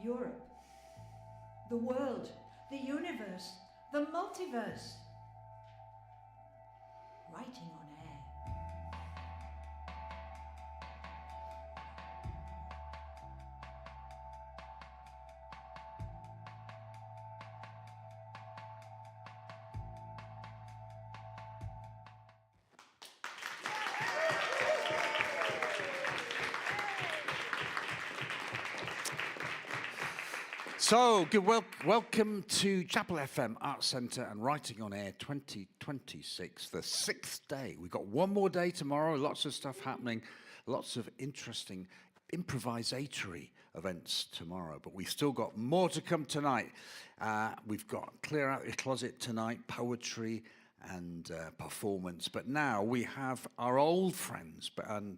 Europe, the world, the universe, the multiverse. Writing on air. So, welcome to Chapel FM Arts Centre and Writing on Air 2026, the 6th day. We've got one more day tomorrow, lots of stuff happening, lots of interesting improvisatory events tomorrow, but we've still got more to come tonight. We've got Clear Out Your Closet tonight, poetry and performance, but now we have our old friends, and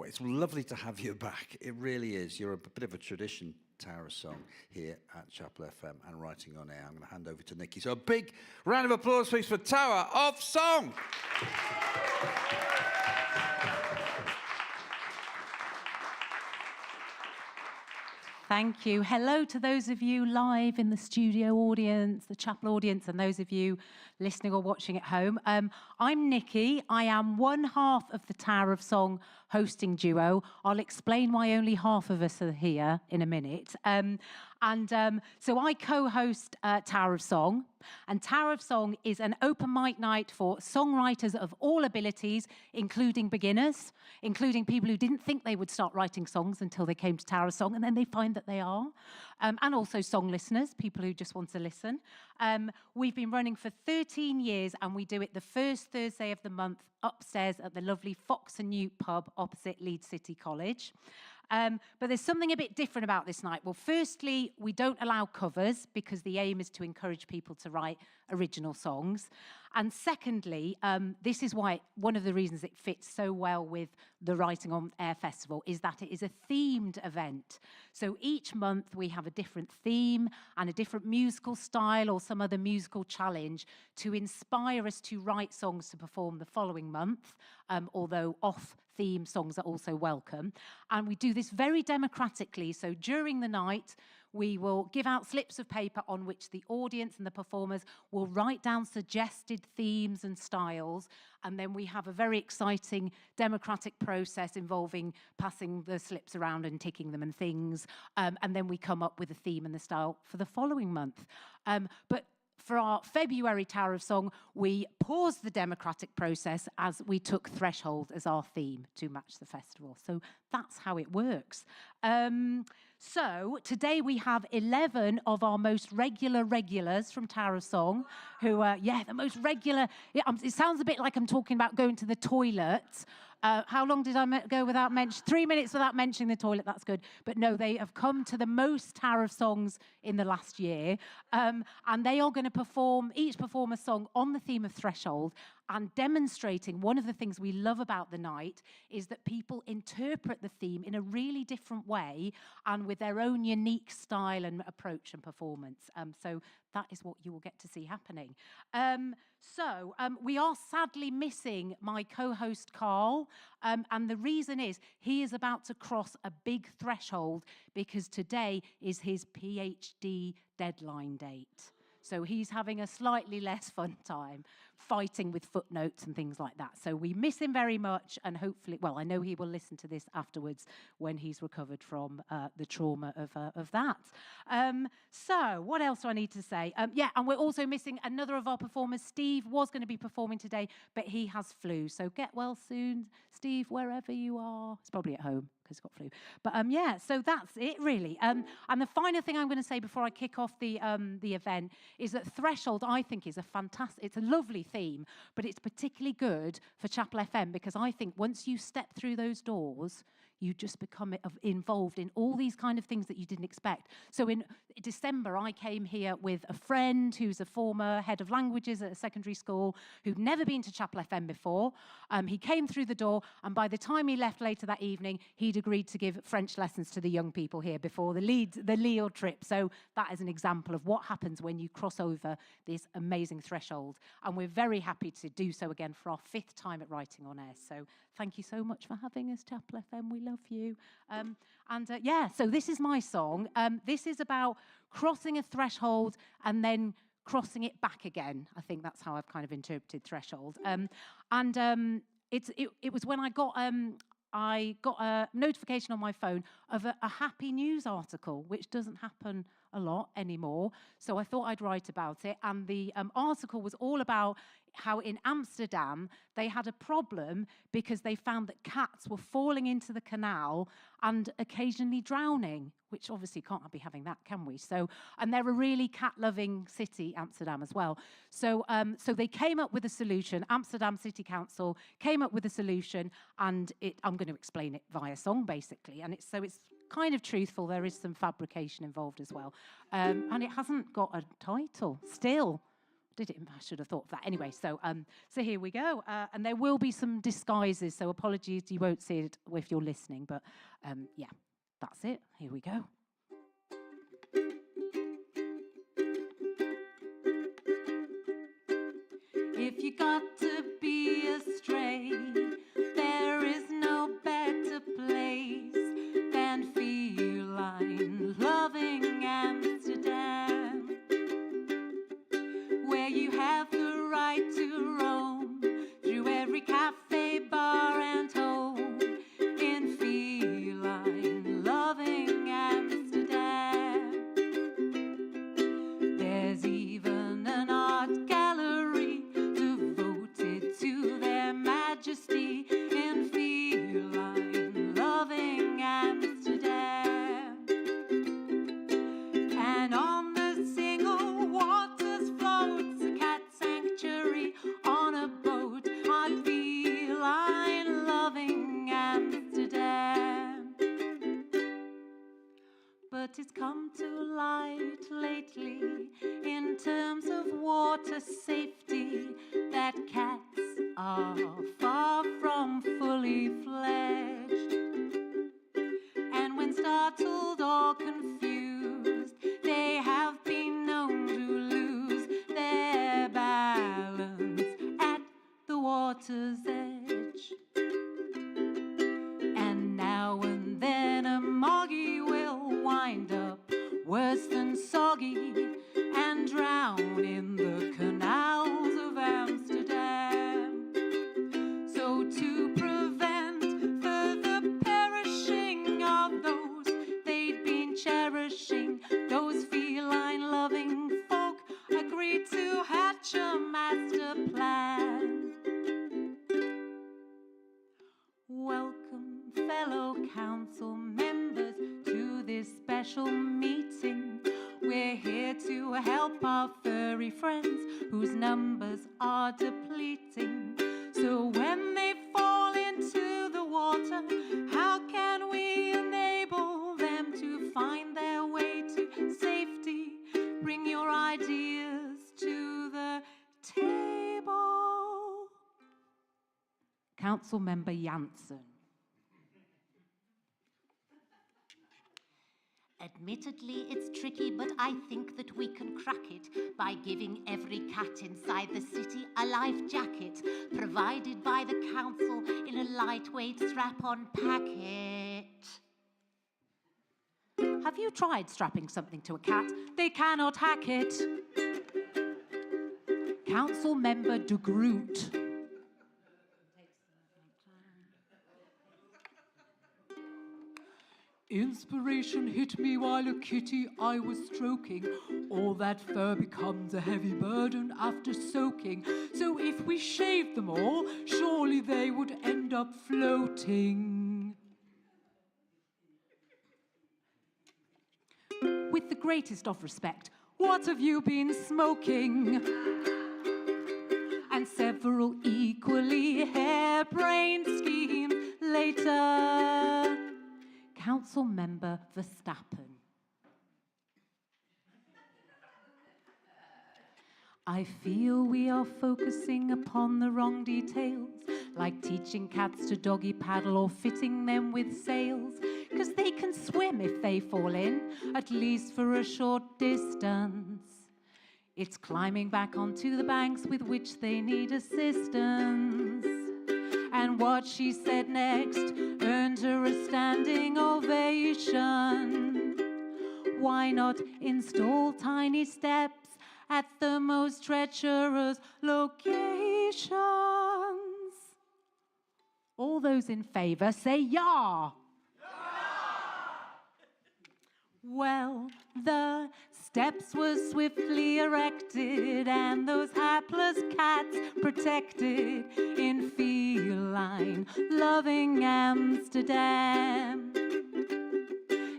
it's lovely to have you back. It really is. You're a bit of a tradition, Tower of Song, here at Chapel FM and Writing on Air. I'm going to hand over to Nicky. So a big round of applause, please, for Tower of Song. Thank you. Hello to those of you live in the studio audience, the chapel audience, and those of you listening or watching at home. I'm Nicky. I am one half of the Tower of Song hosting duo. I'll explain why only half of us are here in a minute. So I co-host Tower of Song. And Tower of Song is an open mic night for songwriters of all abilities, including beginners, including people who didn't think they would start writing songs until they came to Tower of Song, and then they find that they are. And also song listeners, people who just want to listen. We've been running for 13 years, and we do it the first Thursday of the month upstairs at the lovely Fox and Newt pub opposite Leeds City College. But there's something a bit different about this night. Well, firstly, we don't allow covers because the aim is to encourage people to write original songs. And secondly, this is why one of the reasons it fits so well with the Writing on Air Festival is that it is a themed event. So each month we have a different theme and a different musical style or some other musical challenge to inspire us to write songs to perform the following month, although off-theme songs are also welcome. And we do this very democratically. So during the night, we will give out slips of paper on which the audience and the performers will write down suggested themes and styles. And then we have a very exciting democratic process involving passing the slips around and ticking them and things. And then we come up with a theme and the style for the following month. But for our February Tower of Song, we paused the democratic process as we took Threshold as our theme to match the festival. So that's how it works. So today we have 11 of our most regulars from Tower of Song who are, the most regular. Yeah, it sounds a bit like I'm talking about going to the toilet. How long did I go without mentioning? 3 minutes without mentioning the toilet, that's good. But no, they have come to the most Tower of Songs in the last year. And they are going to each perform a song on the theme of Threshold, and demonstrating one of the things we love about the night is that people interpret the theme in a really different way and with their own unique style and approach and performance. So that is what you will get to see happening. We are sadly missing my co-host Carl, and the reason is he is about to cross a big threshold because today is his PhD deadline date. So he's having a slightly less fun time fighting with footnotes and things like that. So we miss him very much, and hopefully, well, I know he will listen to this afterwards when he's recovered from the trauma of that. So what else do I need to say? And we're also missing another of our performers. Steve was going to be performing today, but he has flu. So get well soon, Steve, wherever you are. He's probably at home because he's got flu. But so that's it really. And the final thing I'm going to say before I kick off the event is that Threshold, I think, is it's a lovely theme, but it's particularly good for Chapel FM because I think once you step through those doors, you just become involved in all these kind of things that you didn't expect. So in December, I came here with a friend who's a former head of languages at a secondary school who'd never been to Chapel FM before. He came through the door, and by the time he left later that evening, he'd agreed to give French lessons to the young people here before the Lille trip. So that is an example of what happens when you cross over this amazing threshold. And we're very happy to do so again for our 5th time at Writing on Air. So thank you so much for having us, Chapel FM. We love love you. Yeah, so this is my song. This is about crossing a threshold and then crossing it back again. I think that's how I've kind of interpreted threshold. It was when I got a notification on my phone of a happy news article, which doesn't happen a lot anymore. So I thought I'd write about it. And the article was all about how in Amsterdam they had a problem because they found that cats were falling into the canal and occasionally drowning, which obviously can't be having that, can we? So, and they're a really cat-loving city, Amsterdam as well. So, so they came up with a solution. Amsterdam City Council came up with a solution, and I'm going to explain it via song, basically. And it's kind of truthful. There is some fabrication involved as well, and it hasn't got a title still. I should have thought of that. Anyway, so here we go. And there will be some disguises, so apologies, you won't see it if you're listening. But yeah, that's it. Here we go. If you got to be astray, there is no better place than feline loving Amsterdam, where you have the right to roam through every cafe, bar and home in feline loving Amsterdam. There's even an art gallery devoted to their majesty in feline loving Amsterdam. And on the single waters floats a cat sanctuary on a boat on feline loving Amsterdam. But it's come to light lately in terms of water safety that cats are far from fully fledged. And when startled or confused, they have been known to lose their balance at the water's edge. And now and then a moggy will wind up worse than soggy and drown in the canals of Amsterdam. So to prevent further perishing of those they'd been cherishing, those feline-loving folk agreed to hatch a master plan. Welcome, fellow council members, to this special meeting. We're here to help our furry friends whose numbers are depleting. So when they fall into the water, how can we enable them to find their way to safety? Bring your ideas to the table. Council Member Janssen. Admittedly, it's tricky, but I think that we can crack it by giving every cat inside the city a life jacket, provided by the council in a lightweight strap-on packet. Have you tried strapping something to a cat? They cannot hack it. Council Member De Groot. Inspiration hit me while a kitty I was stroking. All that fur becomes a heavy burden after soaking. So if we shaved them all, surely they would end up floating. With the greatest of respect, what have you been smoking? And several equally harebrained schemes later. Council Member Verstappen. I feel we are focusing upon the wrong details, like teaching cats to doggy paddle or fitting them with sails, because they can swim if they fall in, at least for a short distance. It's climbing back onto the banks with which they need assistance. And what she said next earned her a standing ovation. Why not install tiny steps at the most treacherous locations? All those in favour say "ya." Well, the steps were swiftly erected and those hapless cats protected in feline loving Amsterdam.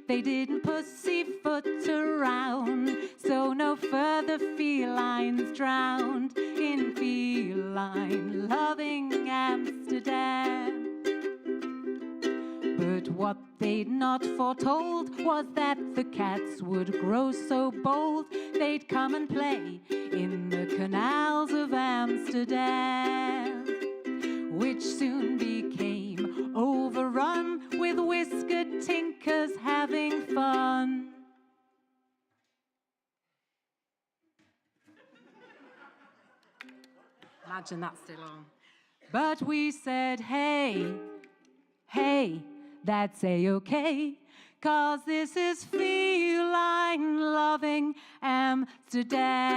They didn't pussyfoot around, so no further felines drowned in feline loving Amsterdam. But what they'd not foretold was that the cats would grow so bold they'd come and play in the canals of Amsterdam, which soon became overrun with whiskered tinkers having fun. Imagine that's still on. But we said, hey, hey, that's a-okay, 'cause this is feline loving Amsterdam.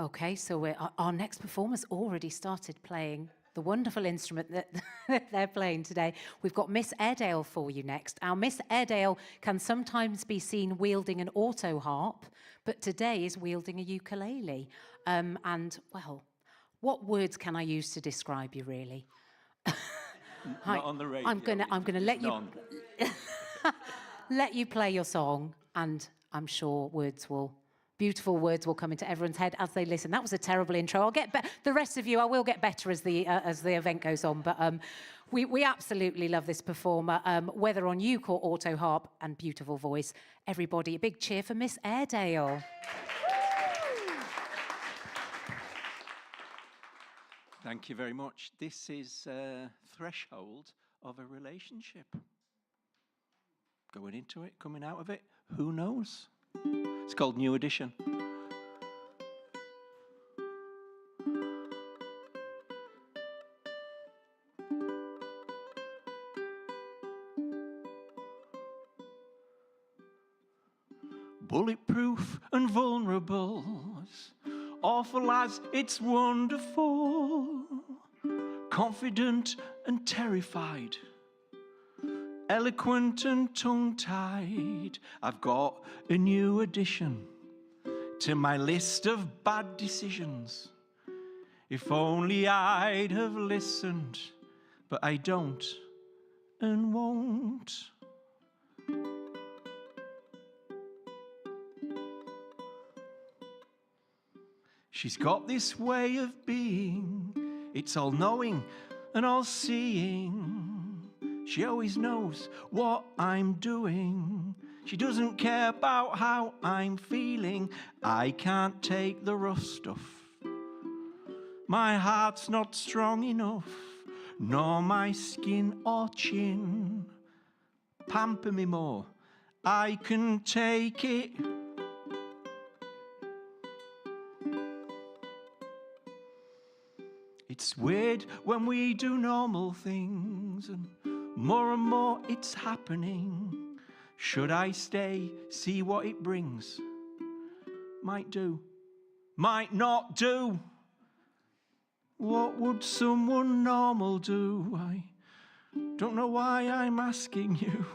Okay, so our next performer's already started playing the wonderful instrument that they're playing today. We've got Miss Airedale for you next. Our Miss Airedale can sometimes be seen wielding an auto harp, but today is wielding a ukulele. And, well, What words can I use to describe you, really? Not on the radio. I'm gonna let you None. let you play your song, and I'm sure beautiful words will come into everyone's head as they listen. That was a terrible intro. I'll get the rest of you. I will get better as the event goes on. But we absolutely love this performer, whether on uke or auto harp, and beautiful voice. Everybody, a big cheer for Miss Airedale. Thank you very much. This is threshold of a relationship. Going into it, coming out of it, who knows? It's called New Edition. Bulletproof and vulnerable, awful as it's wonderful, confident and terrified, eloquent and tongue-tied. I've got a new addition to my list of bad decisions. If only I'd have listened, but I don't and won't. She's got this way of being, it's all-knowing and all-seeing. She always knows what I'm doing. She doesn't care about how I'm feeling. I can't take the rough stuff. My heart's not strong enough, nor my skin or chin. Pamper me more, I can take it. It's weird when we do normal things, and more it's happening. Should I stay, see what it brings? Might do, might not do. What would someone normal do? I don't know why I'm asking you.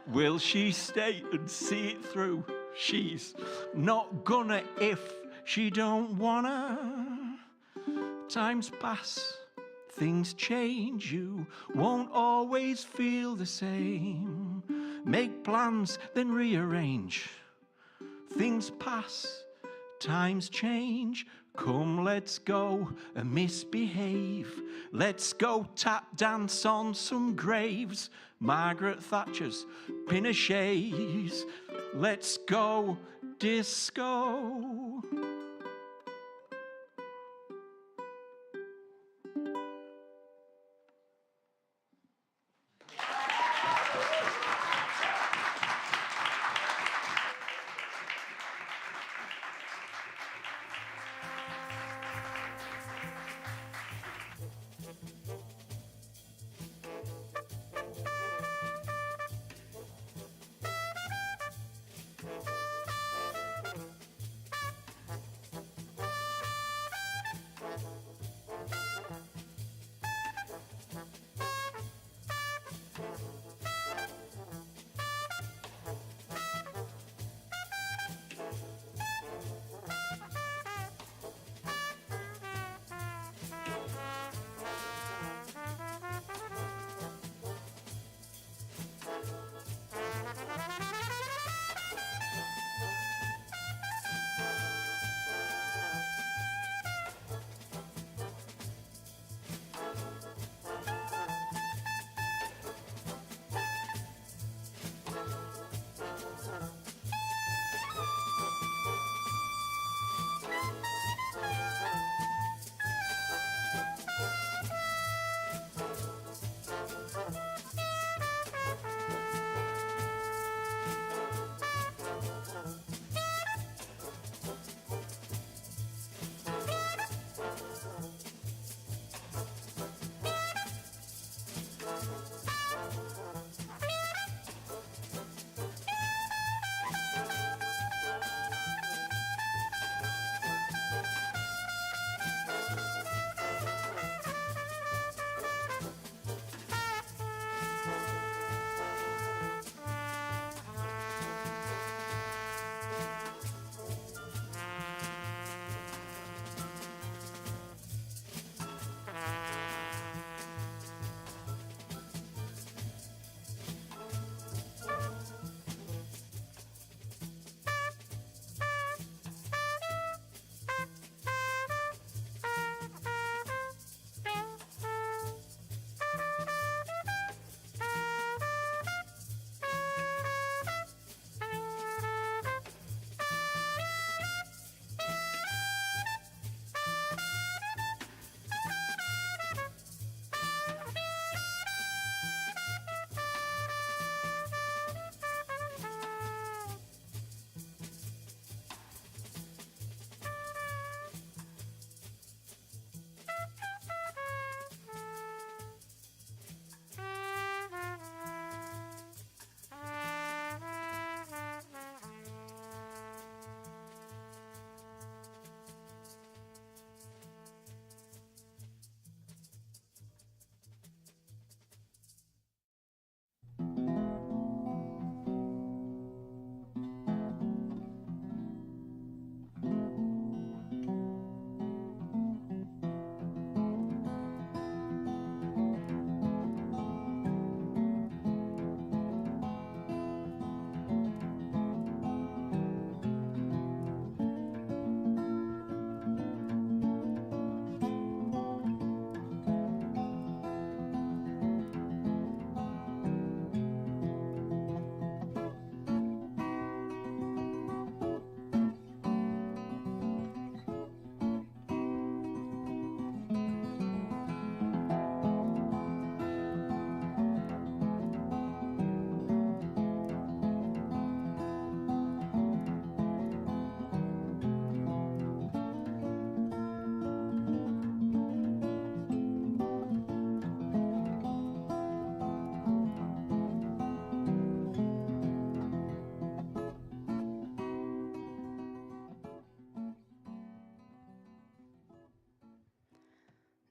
Will she stay and see it through? She's not gonna if she don't wanna. Times pass, things change, you won't always feel the same. Make plans, then rearrange. Things pass, times change. Come, let's go and misbehave. Let's go tap dance on some graves. Margaret Thatcher's Pinochet's. Let's go disco.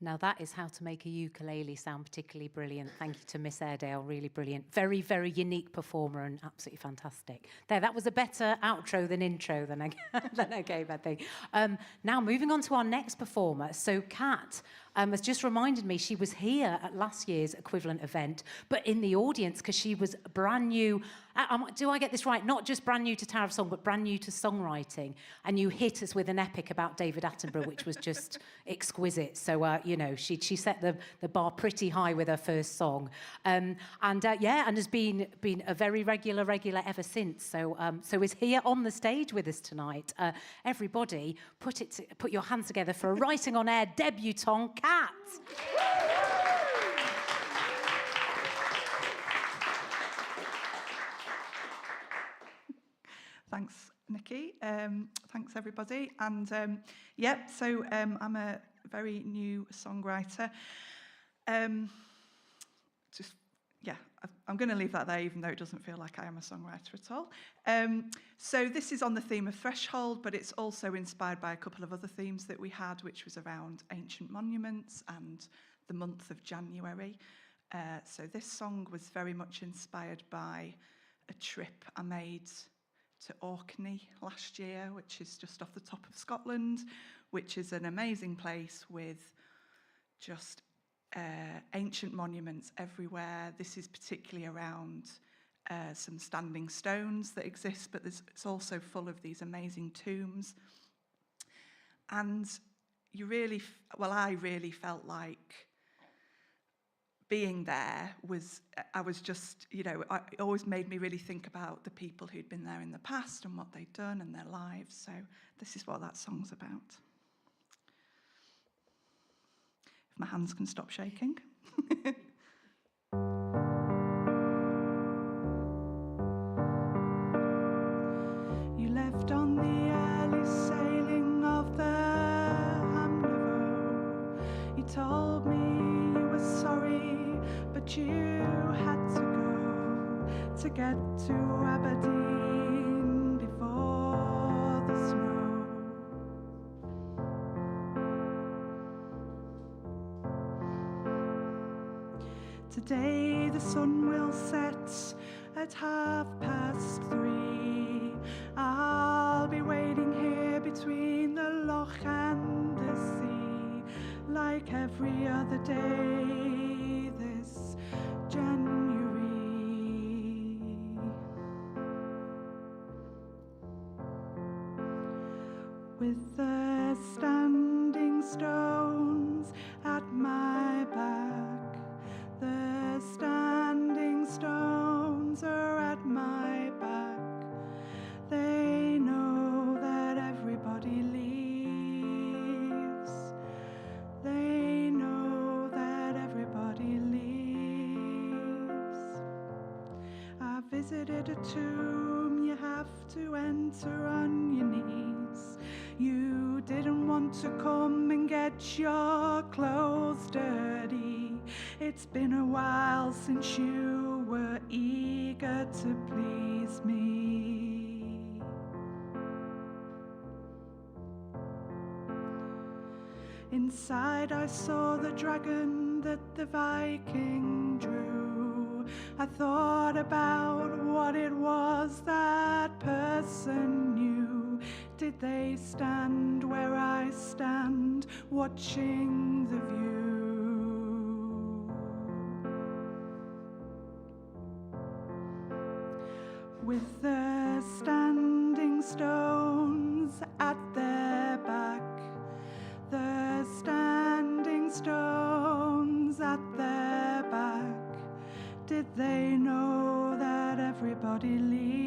Now that is how to make a ukulele sound particularly brilliant. Thank you to Miss Airedale, really brilliant. Very, very unique performer and absolutely fantastic. There, that was a better outro than intro than I gave, I think. Now moving on to our next performer. So Kat has just reminded me she was here at last year's equivalent event, but in the audience because she was brand new. Do I get this right? Not just brand new to Tower of Song, but brand new to songwriting. And you hit us with an epic about David Attenborough, which was just exquisite. So, you know, she set the bar pretty high with her first song. And has been a very regular ever since. So is here on the stage with us tonight. Everybody, put your hands together for a Writing on Air debutante, Kat. Thanks, Nicky. Thanks, everybody. And I'm a very new songwriter. I'm going to leave that there, even though it doesn't feel like I am a songwriter at all. So this is on the theme of threshold, but it's also inspired by a couple of other themes that we had, which was around ancient monuments and the month of January. So this song was very much inspired by a trip I made to Orkney last year, which is just off the top of Scotland, which is an amazing place with just ancient monuments everywhere. This is particularly around some standing stones that exist, but it's also full of these amazing tombs. And I really felt like being there I was just, it always made me really think about the people who'd been there in the past and what they'd done and their lives. So this is what that song's about. If my hands can stop shaking. You left on the early sailing of the Hamnavo. You told me you were sorry, but you had to go to get to Aberdeen before the snow. Today the sun will set at 3:30. I'll be waiting here between the loch and the sea, like every other day this January. With the standing stones at my back, the standing stones are at my back. They know that everybody leaves. They know that everybody leaves. I visited a tomb, you have to enter on your knees. You didn't want to come and get your clothes dirty. It's been a while since you were eager to please me. Inside I saw the dragon that the Viking drew. I thought about what it was that person knew. Did they stand where I stand, watching the view? With the standing stones at their back, the standing stones at their back. Did they know that everybody leaves?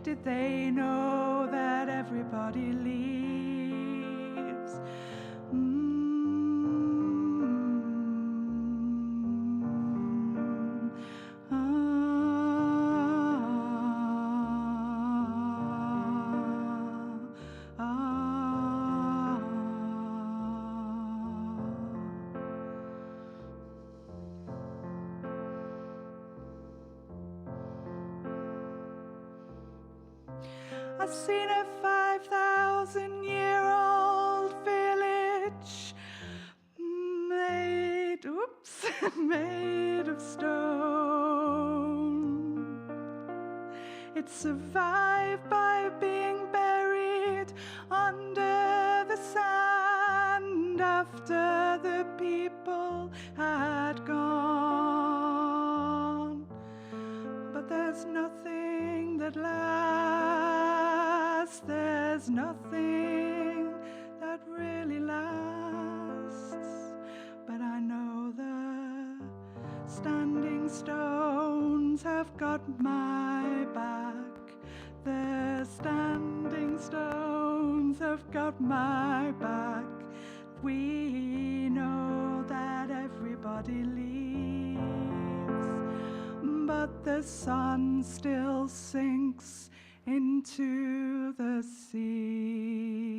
Did they know that everybody leaves? I've seen a 5,000-year-old village oops, made of stone. It survived by being buried under the sand after the people had gone. But there's nothing that lasts, there's nothing that really lasts. But I know the standing stones have got my back. The standing stones have got my back. We know that everybody leaves, but the sun still sinks into the sea.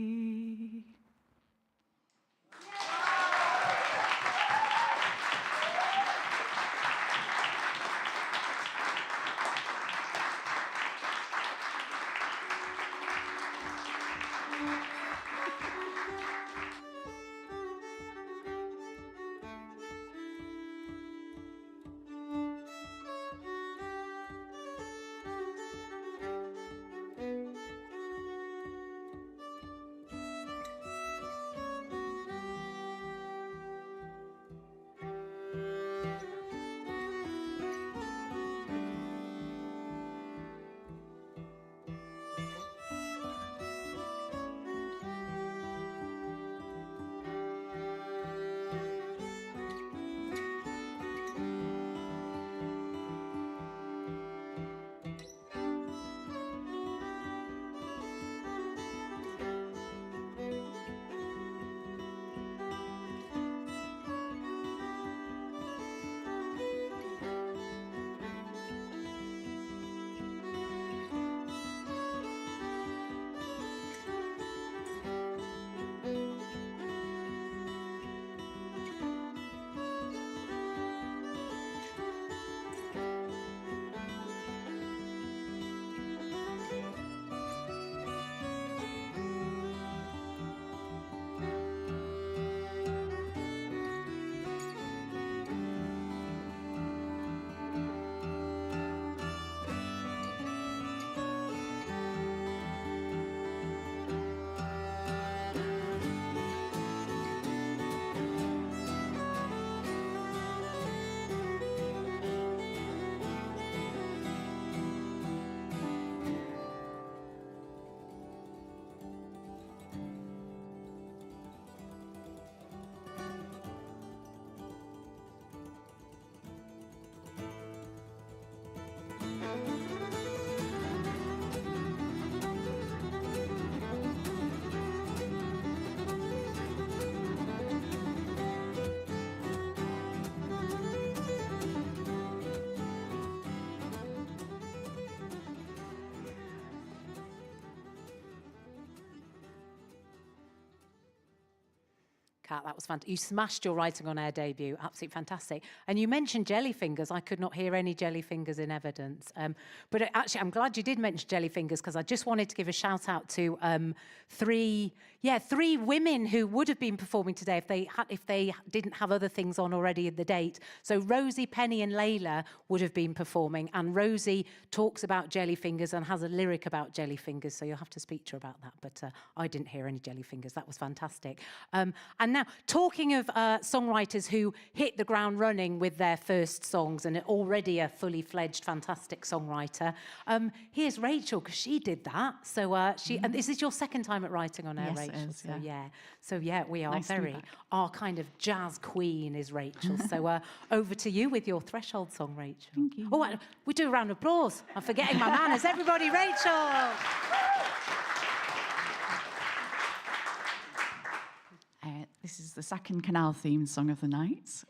Kat, that was fantastic. You smashed your Writing on Air debut. Absolutely fantastic. And you mentioned Jellyfingers. I could not hear any Jellyfingers in evidence. But actually, I'm glad you did mention Jellyfingers, because I just wanted to give a shout out to three women who would have been performing today if they didn't have other things on already in the date. So Rosie, Penny and Layla would have been performing, and Rosie talks about Jellyfingers and has a lyric about Jellyfingers, so you'll have to speak to her about that. But I didn't hear any Jellyfingers. That was fantastic. And now, talking of songwriters who hit the ground running with their first songs and already a fully fledged, fantastic songwriter, here's Rachel, because she did that. So and this is your second time at Writing on Air, Yes, Rachel. it is, yeah. So we are Nice to be very, back. our kind of jazz queen is Rachel. So over to you with your Threshold song, Rachel. Thank you. Oh, we do a round of applause. I'm forgetting my manners. Everybody, Rachel. This is the second Canal-themed song of the night.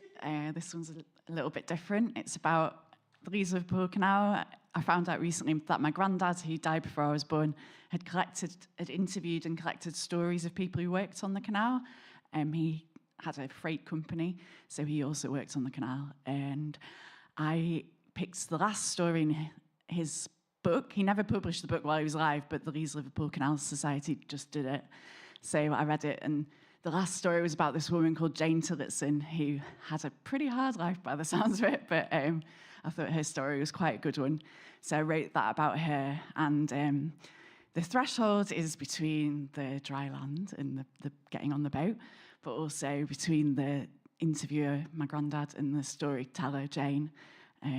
This one's a little bit different. It's about the Lees Liverpool Canal. I found out recently that my granddad, who died before I was born, had interviewed and collected stories of people who worked on the canal. He had a freight company, so he also worked on the canal. And I picked the last story in his book. He never published the book while he was alive, but the Lees Liverpool Canal Society just did it. So I read it, and the last story was about this woman called Jane Tillotson, who had a pretty hard life by the sounds of it, but I thought her story was quite a good one. So I wrote that about her, and the threshold is between the dry land and the getting on the boat, but also between the interviewer, my granddad, and the storyteller, Jane,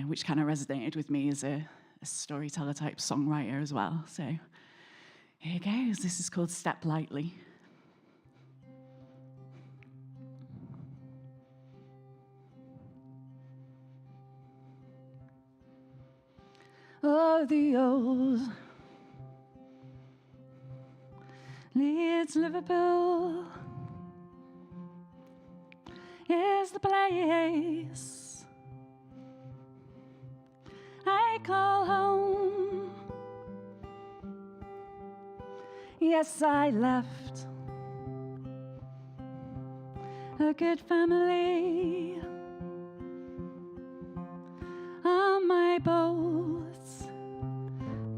which kind of resonated with me as a storyteller type songwriter as well. So here goes. This is called Step Lightly. Oh, the old Leeds, Liverpool is the place I call home. Yes, I left a good family on my boat.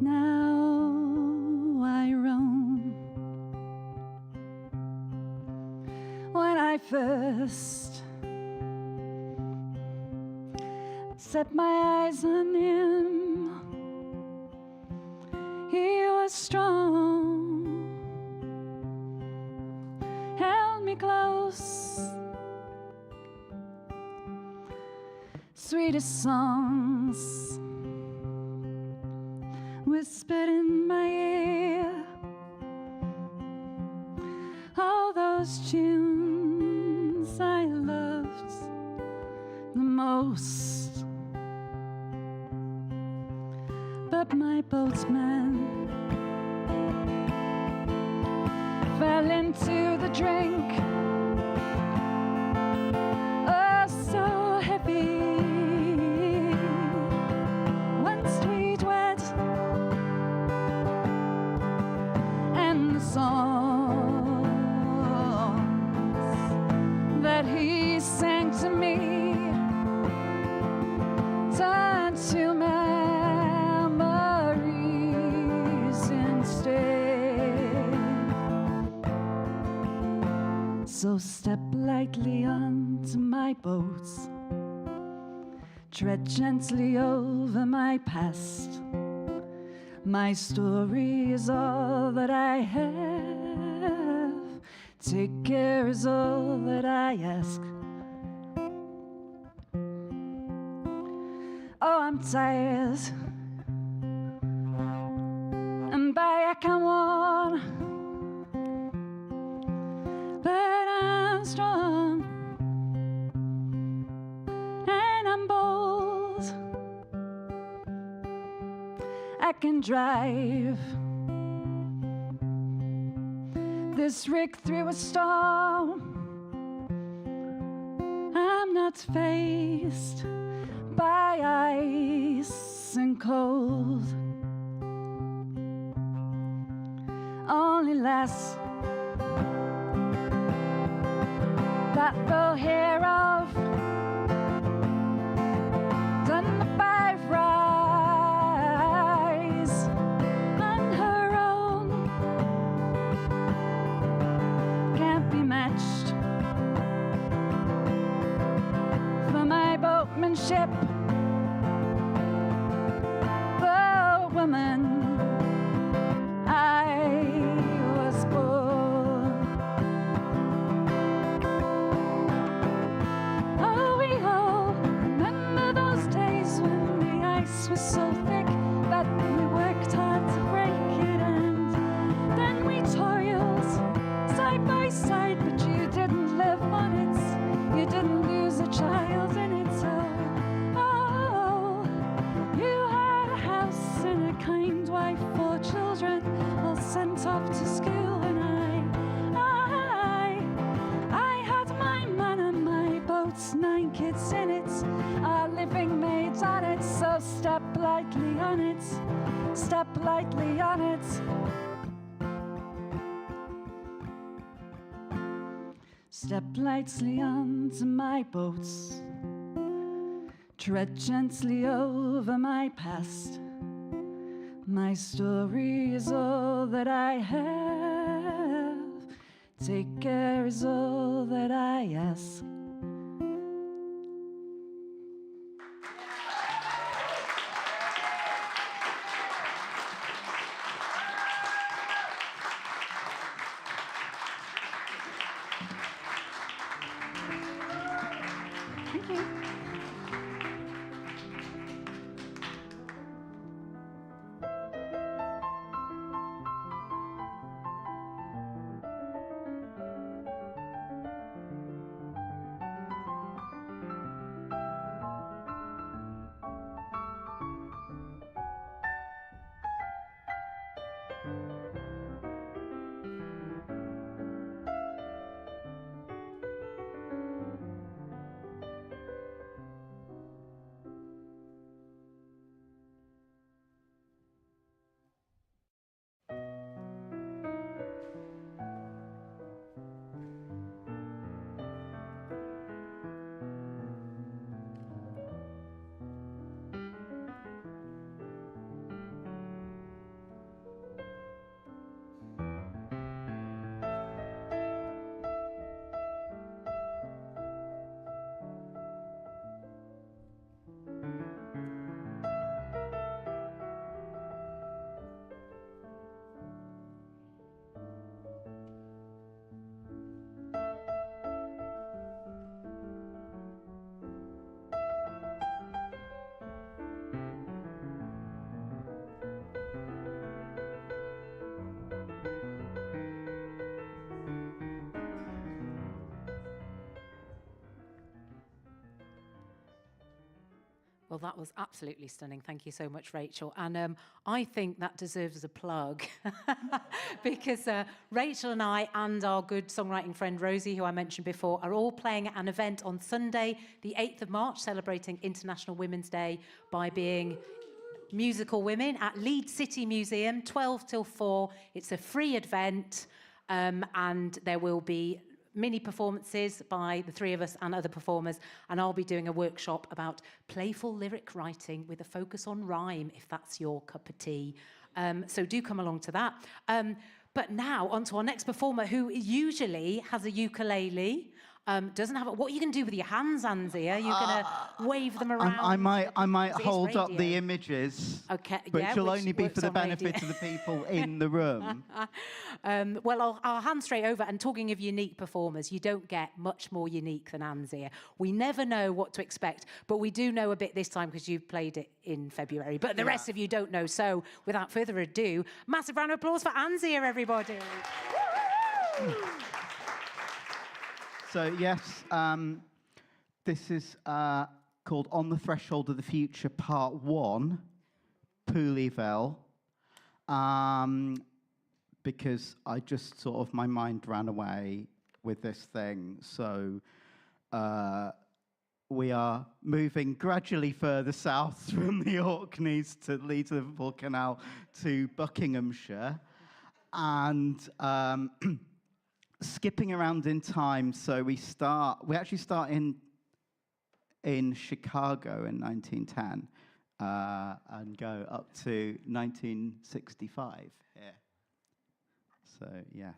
Now I roam. When I first set my eyes on him, he was strong, held me close. Sweetest songs whispered in my ear, all those tunes I loved the most. But my boatman fell into the drink, oh so heavy. Once we'd wed, and the songs that he sang to me turned to memories instead. So step lightly onto my boat, tread gently over my past. My story is all that I have. Take care is all that I ask. Oh, I'm tired, and back I'm worn, but I'm strong, and I'm bold. I can drive this rig through a storm. I'm not faced by ice and cold. Only less that they'll hear of than the five rise on her own. Can't be matched for my boatmanship. The woman I was born. Oh, we all remember those days when the ice was so thick that we worked hard to break it, and then we toiled side by side, but you didn't live on it, you didn't lose a child in it. Oh, you had a house and a kind wife, 4 children all sent off to school, and I had my man and my boats, 9 kids in it, our living maids on it. So step lightly on it, step lightly on it. Step lightly onto my boats, tread gently over my past. My story is all that I have. Take care is all that I ask. Thank you. Well, that was absolutely stunning. Thank you so much, Rachel. And I think that deserves a plug because Rachel and I and our good songwriting friend Rosie, who I mentioned before, are all playing at an event on Sunday, the 8th of March, celebrating International Women's Day by being musical women at Leeds City Museum, 12 till 4. It's a free event, and there will be mini performances by the three of us and other performers, and I'll be doing a workshop about playful lyric writing with a focus on rhyme, if that's your cup of tea. So do come along to that. But now on to our next performer, who usually has a ukulele. Doesn't have it. What are you going to do with your hands, Anzi? Are you going to wave them around? I might It is hold up radio. the images, Okay, but yeah, it'll which only be works for the on radio. benefit of the people in the room. Well, I'll hand straight over. And talking of unique performers, you don't get much more unique than Anzia. We never know what to expect, but we do know a bit this time because you played it in February. But the rest of you don't know. So without further ado, massive round of applause for Anzia, everybody. So yes, this is called On the Threshold of the Future, Part 1, Pooleyville, because I just sort of, my mind ran away with this thing. So we are moving gradually further south from the Orkneys to Leeds Liverpool Canal to Buckinghamshire, and skipping around in time, so we actually start in Chicago in 1910 and go up to 1965 here. So, yes.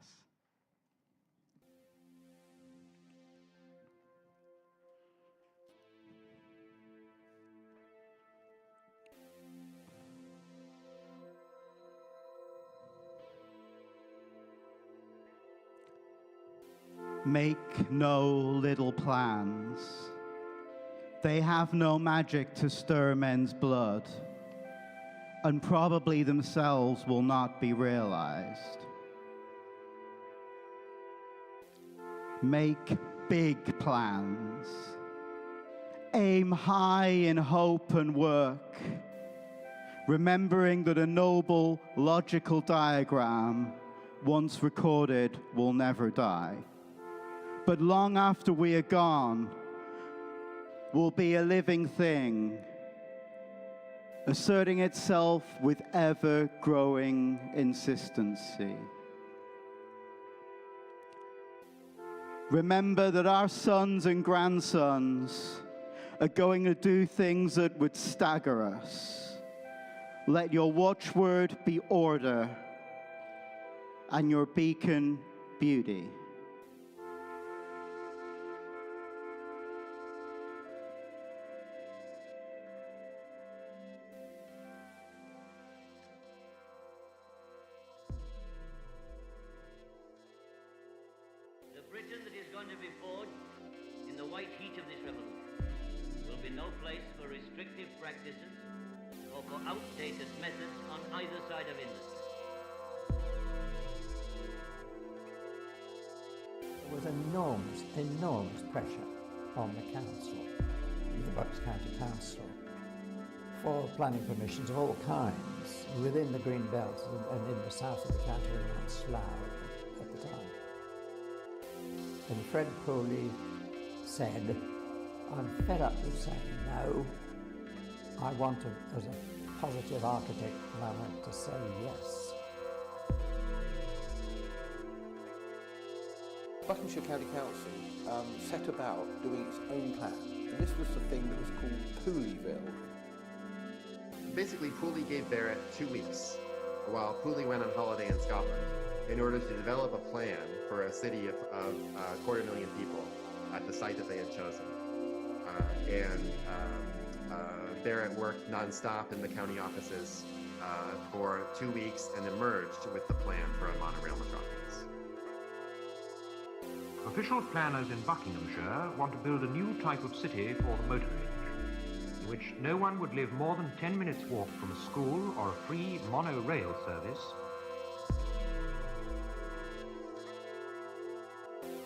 Make no little plans. They have no magic to stir men's blood, and probably themselves will not be realized. Make big plans. Aim high in hope and work, remembering that a noble, logical diagram, once recorded, will never die. But long after we are gone, will be a living thing, asserting itself with ever-growing insistency. Remember that our sons and grandsons are going to do things that would stagger us. Let your watchword be order, and your beacon beauty. going to be forged in the white heat of this revolution. There will be no place for restrictive practices or for outdated methods on either side of industry. There was enormous pressure on the council, the Bucks County Council, for planning permissions of all kinds within the Green Belt and in the south of the county around Slough at the time. And Fred Pooley said, I'm fed up with saying no. I want to, as a positive architect, and I want to say yes. Buckinghamshire County Council set about doing its own plan, and this was the thing that was called Pooleyville. Basically, Pooley gave Barrett 2 weeks while Pooley went on holiday in Scotland in order to develop a plan for a city of 250,000 people at the site that they had chosen. Barrett worked non-stop in the county offices for 2 weeks and emerged with the plan for a monorail metropolis. Official planners in Buckinghamshire want to build a new type of city for the motorage, in which no one would live more than 10 minutes' walk from a school or a free monorail service.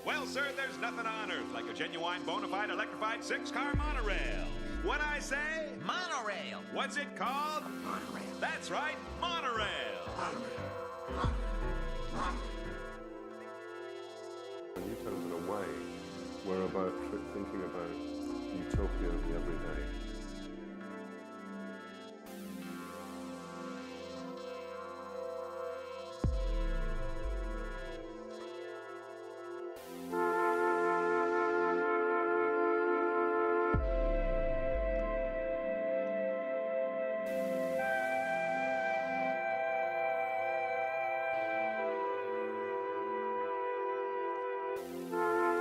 Well, sir, there's nothing on earth like a genuine, bona fide, electrified 6-car monorail. What I say? Monorail. What's it called? Monorail. That's right, monorail. When you turn it away, we're about thinking about utopia of the everyday.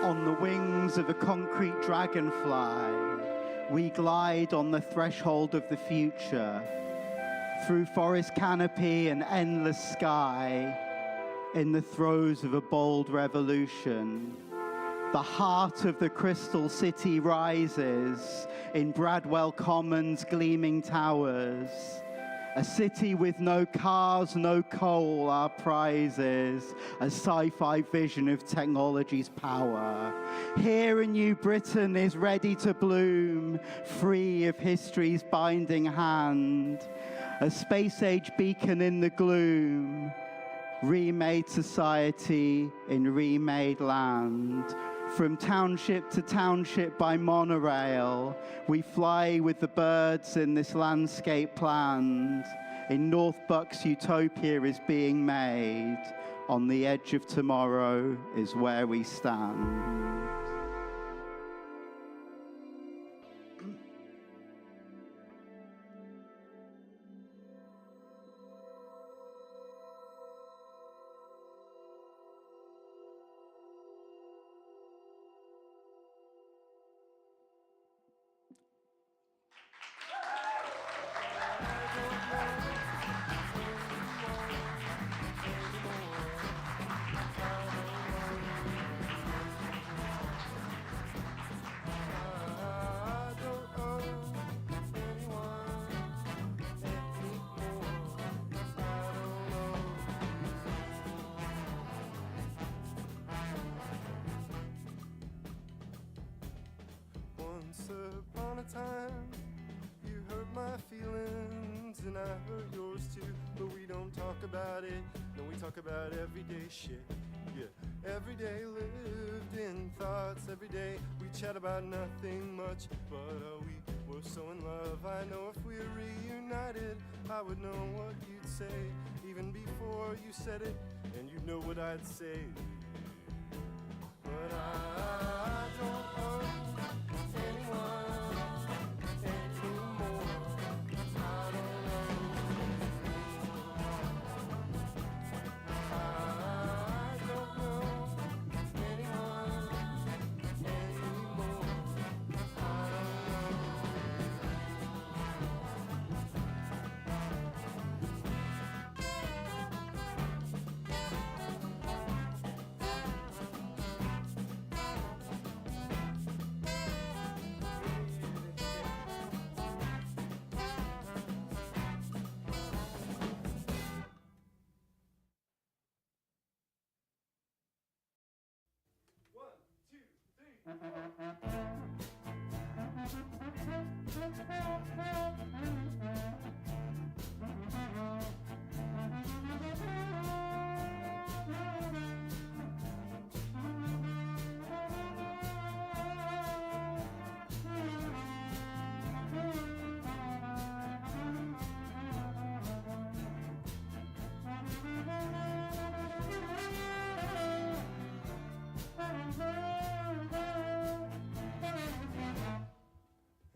On the wings of a concrete dragonfly, we glide on the threshold of the future, through forest canopy and endless sky, in the throes of a bold revolution. The heart of the crystal city rises in Bradwell Common's gleaming towers. A city with no cars, no coal, our prizes. A sci-fi vision of technology's power. Here in New Britain is ready to bloom, free of history's binding hand. A space-age beacon in the gloom. Remade society in remade land. From township to township by monorail, we fly with the birds in this landscape planned. In North Bucks, utopia is being made. On the edge of tomorrow is where we stand. Time you hurt my feelings and I hurt yours too, but we don't talk about it. No, we talk about everyday shit. Yeah, every day lived in thoughts. Every day we chat about nothing much, but we're so in love. I know if we're reunited, I would know what you'd say even before you said it, and you'd know what I'd say. But I don't owe anyone.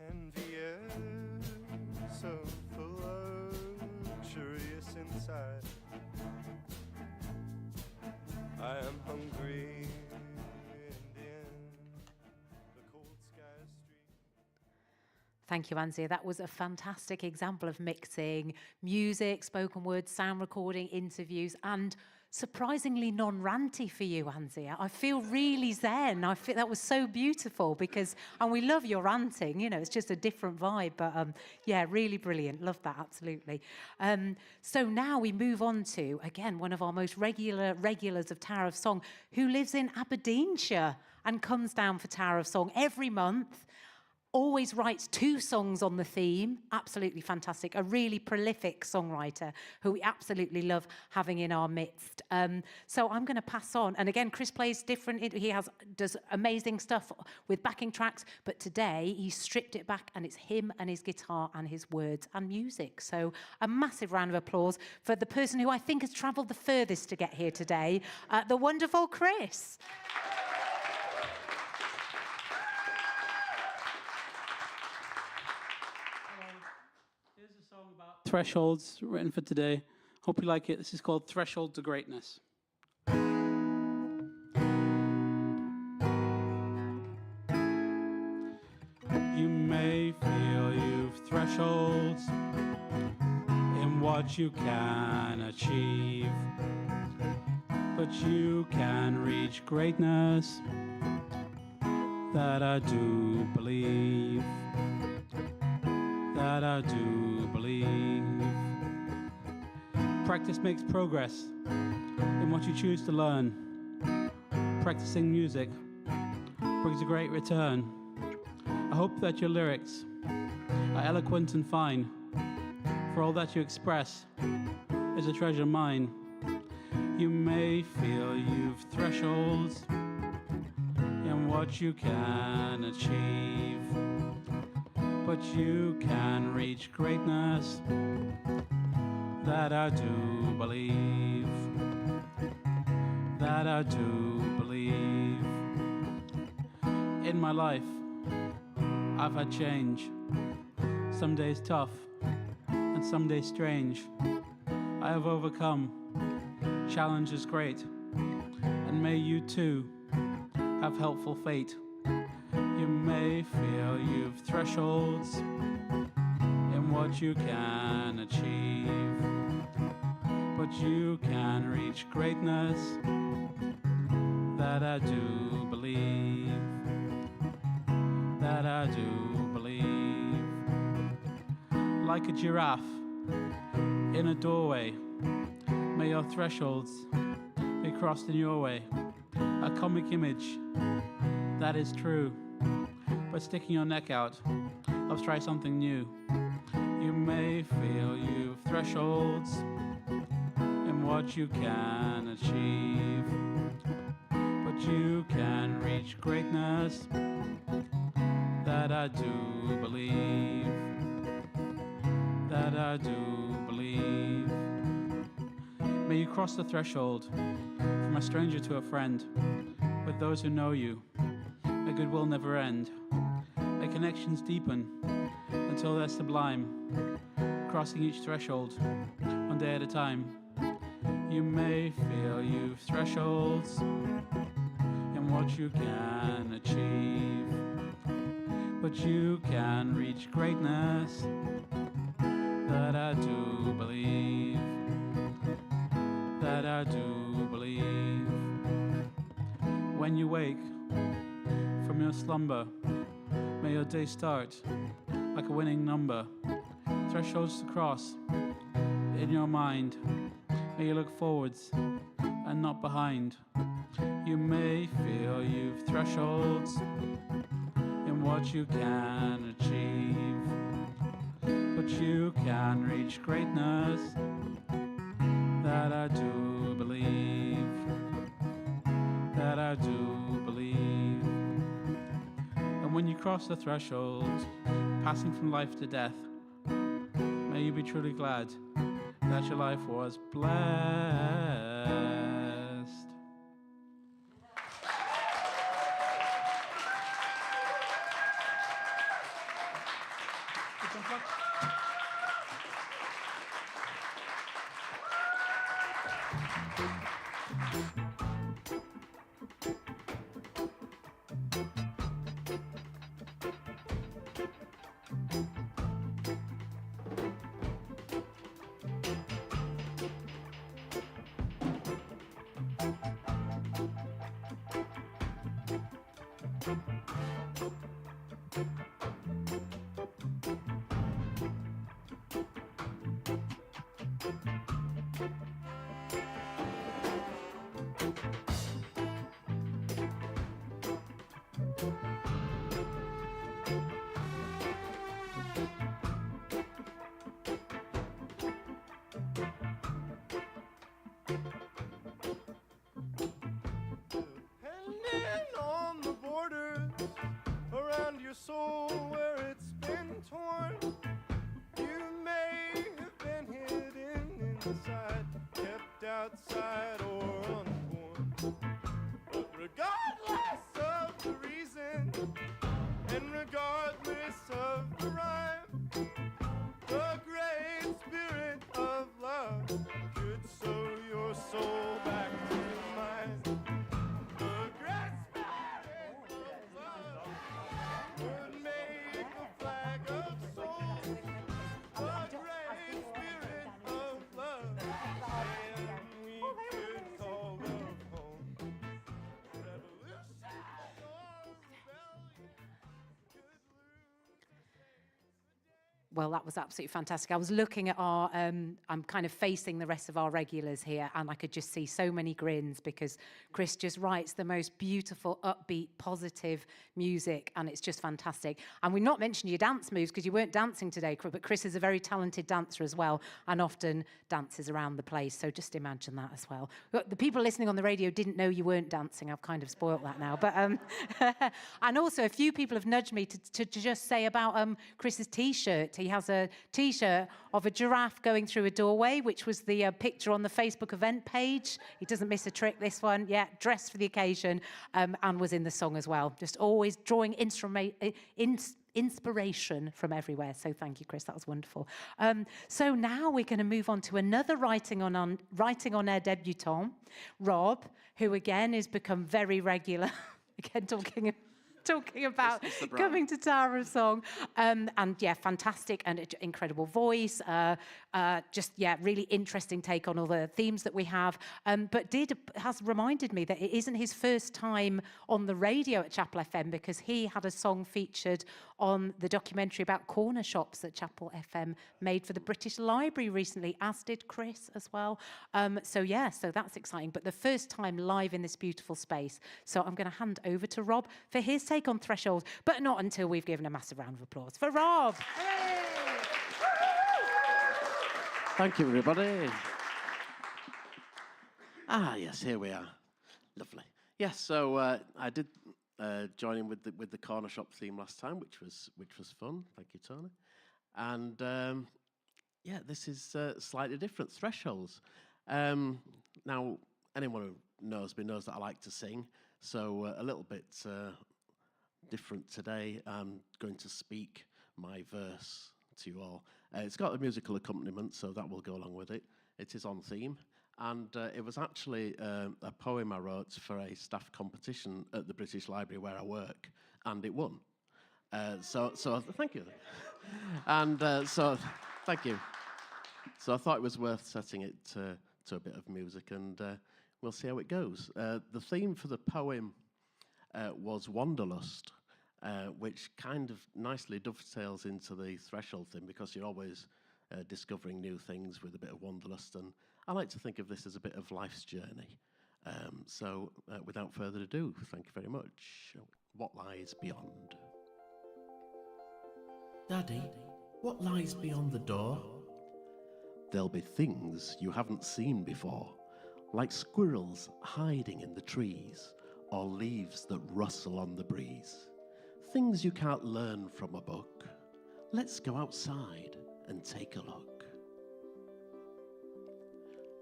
Envious of the luxurious inside. I am hungry and in the cold sky street. Thank you, Anzia. That was a fantastic example of mixing music, spoken word, sound recording, interviews, and surprisingly non-ranty for you, Anzia. I feel really zen. I feel that was so beautiful because, and we love your ranting, you know, it's just a different vibe, but yeah, really brilliant. Love that, absolutely. So now we move on to, again, one of our most regulars of Tower of Song, who lives in Aberdeenshire and comes down for Tower of Song every month. Always writes 2 songs on the theme. Absolutely fantastic. A really prolific songwriter who we absolutely love having in our midst. So I'm going to pass on. And again, Chris plays different. He does amazing stuff with backing tracks. But today, he's stripped it back and it's him and his guitar and his words and music. So a massive round of applause for the person who I think has travelled the furthest to get here today, the wonderful Chris. Thresholds written for today. Hope you like it. This is called Threshold to Greatness. You may feel you've thresholds in what you can achieve, but you can reach greatness. That I do believe. That I do believe. Practice makes progress in what you choose to learn. Practicing music brings a great return. I hope that your lyrics are eloquent and fine, for all that you express is a treasure mine. You may feel you've thresholds in what you can achieve, but you can reach greatness. That I do believe. That I do believe. In my life, I've had change. Some days tough, and some days strange. I have overcome challenges great, and may you too have helpful fate. You may feel you've thresholds in what you can achieve, but you can reach greatness. That I do believe. That I do believe. Like a giraffe in a doorway, may your thresholds be crossed in your way. A comic image, that is true. But sticking your neck out, let's try something new. You may feel you've thresholds in what you can achieve, but you can reach greatness. That I do believe. That I do believe. May you cross the threshold from a stranger to a friend. With those who know you, may goodwill never end. May connections deepen until they're sublime, crossing each threshold one day at a time. You may feel you've thresholds in what you can achieve, but you can reach greatness. That I do believe. That I do believe. When you wake from your slumber, may your day start like a winning number. Thresholds to cross in your mind. May you look forwards and not behind. You may feel you've thresholds in what you can achieve, but you can reach greatness. That I do believe. That I do believe. And when you cross the threshold, passing from life to death, may you be truly glad that your life was blessed. Depending on the borders around your soul where it's been torn, you may have been hidden inside, kept outside or unborn. But regardless of the reason, and regardless of the rhyme, the great spirit of love could sew your soul back to mine. The great spirit of love would make a flag of souls. The great spirit of love, and we could call love home. Revolution or rebellion could lose. Well, that was absolutely fantastic. I was looking at our, I'm kind of facing the rest of our regulars here, and I could just see so many grins because Chris just writes the most beautiful, upbeat, positive music, and it's just fantastic. And we've not mentioned your dance moves because you weren't dancing today, but Chris is a very talented dancer as well, and often dances around the place, so just imagine that as well. But the people listening on the radio didn't know you weren't dancing. I've kind of spoiled that now. But and also, a few people have nudged me to just say about Chris's T-shirt. He has a T-shirt of a giraffe going through a doorway, which was the picture on the Facebook event page. He doesn't miss a trick, this one. Yeah, dressed for the occasion, and was in the song as well. Just always drawing inspiration from everywhere. So thank you, Chris. That was wonderful. So now we're going to move on to another writing on air debutant, Rob, who again has become very regular. Again, talking about coming to Tower of Song. And yeah, fantastic and incredible voice. Just, yeah, really interesting take on all the themes that we have. But has reminded me that it isn't his first time on the radio at Chapel FM, because he had a song featured on the documentary about corner shops that Chapel FM made for the British Library recently, as did Chris as well. So yeah, so that's exciting. But the first time live in this beautiful space. So I'm going to hand over to Rob for his take on Threshold, but not until we've given a massive round of applause for Rob. Thank you, everybody. Yes, here we are. Lovely. Yes, so I did join in with the corner shop theme last time, which was fun. Thank you, Tony. And yeah, this is slightly different. Thresholds. Now, anyone who knows me knows that I like to sing, so a little bit different today. I'm going to speak my verse to you all. It's got a musical accompaniment, so that will go along with it. It is on theme, and it was actually a poem I wrote for a staff competition at the British Library where I work, and it won. So thank you. And so thank you. So I thought it was worth setting it to a bit of music, and we'll see how it goes. The theme for the poem was Wanderlust, which kind of nicely dovetails into the Threshold thing, because you're always discovering new things with a bit of wanderlust, and I like to think of this as a bit of life's journey. Without further ado, thank you very much. What lies beyond? Daddy, what lies beyond the door? There'll be things you haven't seen before, like squirrels hiding in the trees, or leaves that rustle on the breeze. Things you can't learn from a book. Let's go outside and take a look.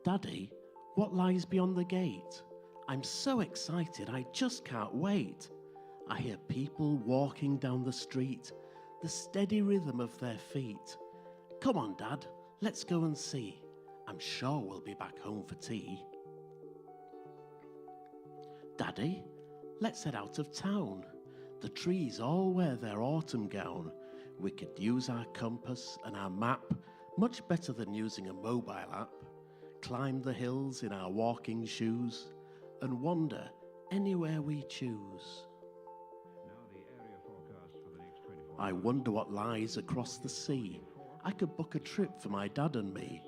Daddy, what lies beyond the gate? I'm so excited, I just can't wait. I hear people walking down the street, the steady rhythm of their feet. Come on, Dad, let's go and see. I'm sure we'll be back home for tea. Daddy, let's head out of town. The trees all wear their autumn gown. We could use our compass and our map, much better than using a mobile app. Climb the hills in our walking shoes and wander anywhere we choose. I wonder what lies across the sea. I could book a trip for my dad and me.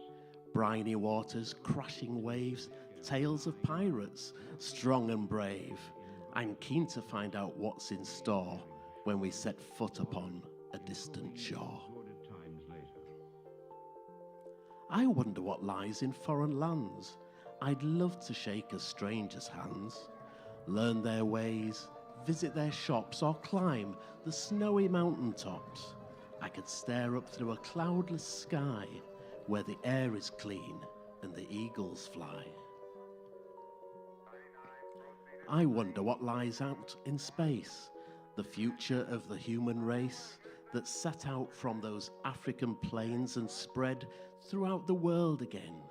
Briny waters, crashing waves, tales of pirates, strong and brave. I'm keen to find out what's in store when we set foot upon a distant shore. I wonder what lies in foreign lands. I'd love to shake a stranger's hands, learn their ways, visit their shops, or climb the snowy mountain tops. I could stare up through a cloudless sky where the air is clean and the eagles fly. I wonder what lies out in space, the future of the human race that set out from those African plains and spread throughout the world again.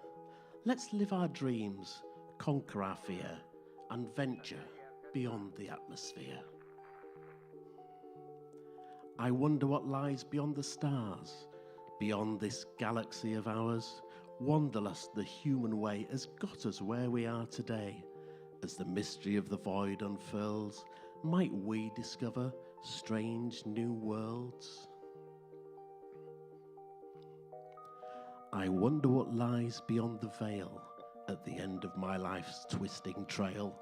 Let's live our dreams, conquer our fear, and venture beyond the atmosphere. I wonder what lies beyond the stars, beyond this galaxy of ours. Wanderlust the human way has got us where we are today. As the mystery of the void unfurls, might we discover strange new worlds? I wonder what lies beyond the veil at the end of my life's twisting trail.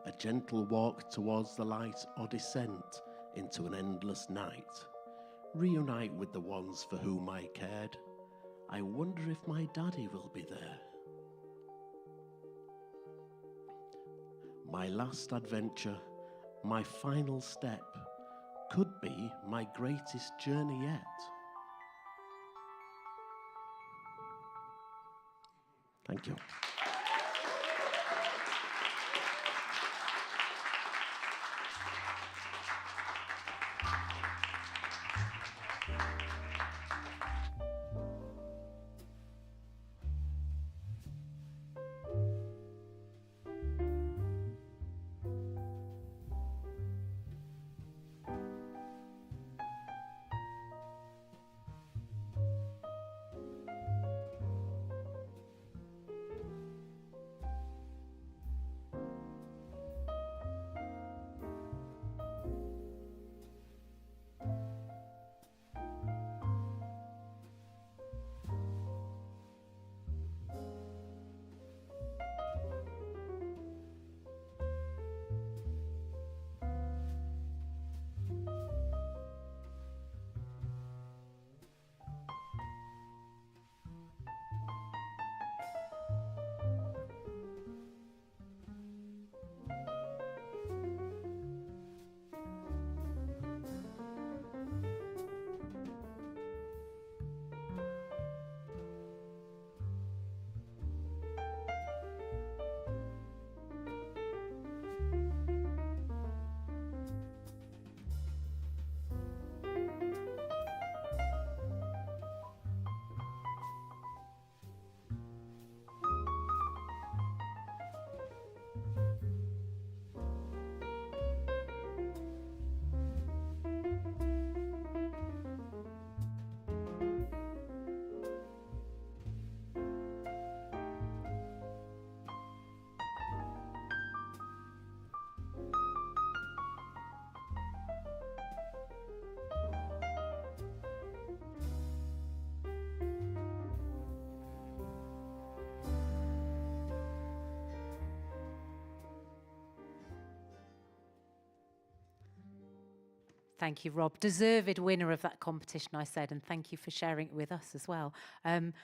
A gentle walk towards the light or descent into an endless night. Reunite with the ones for whom I cared. I wonder if my daddy will be there. My last adventure, my final step, could be my greatest journey yet. Thank you. Thank you, Rob. Deserved winner of that competition, I said, and thank you for sharing it with us as well. And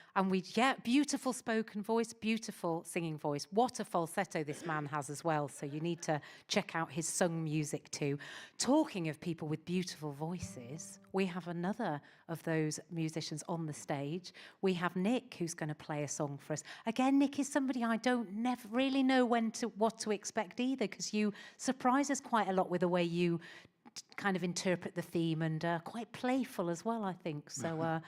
beautiful spoken voice, beautiful singing voice. What a falsetto this man has as well, so you need to check out his sung music too. Talking of people with beautiful voices, we have another of those musicians on the stage. We have Nick, who's going to play a song for us. Again, Nick is somebody I never really know what to expect either, because you surprise us quite a lot with the way you kind of interpret the theme, and quite playful as well, I think. So we're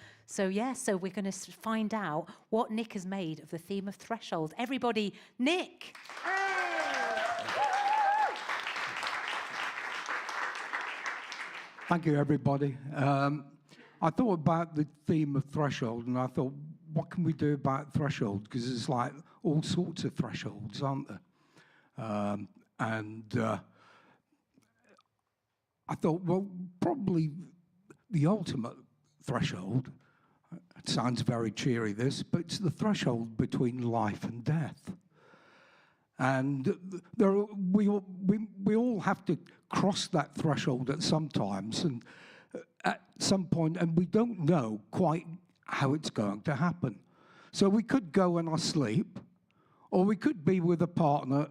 going to find out what Nick has made of the theme of Threshold. Everybody, Nick! Thank you, everybody. I thought about the theme of Threshold, and I thought, what can we do about Threshold? Because there's like all sorts of thresholds, aren't there? I thought, well, probably the ultimate threshold, it sounds very cheery, this, but it's the threshold between life and death. And we all have to cross that threshold at some times, and at some point, and we don't know quite how it's going to happen. So we could go in our sleep, or we could be with a partner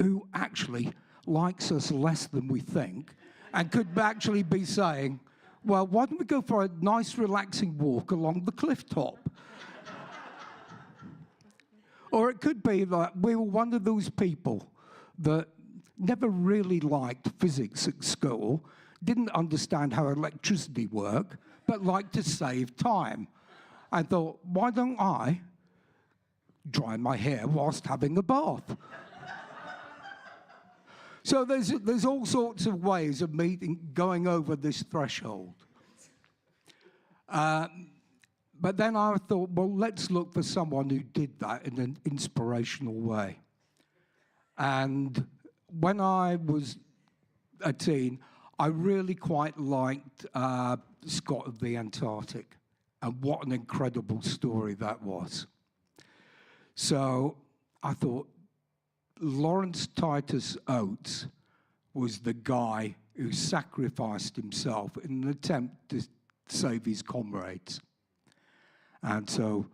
who actually likes us less than we think, and could actually be saying, well, why don't we go for a nice relaxing walk along the cliff top? Or it could be that we were one of those people that never really liked physics at school, didn't understand how electricity worked, but liked to save time. I thought, why don't I dry my hair whilst having a bath? So there's all sorts of ways of going over this threshold. But then I thought, well, let's look for someone who did that in an inspirational way. And when I was a teen, I really quite liked Scott of the Antarctic, and what an incredible story that was. So I thought, Lawrence Titus Oates was the guy who sacrificed himself in an attempt to save his comrades. And so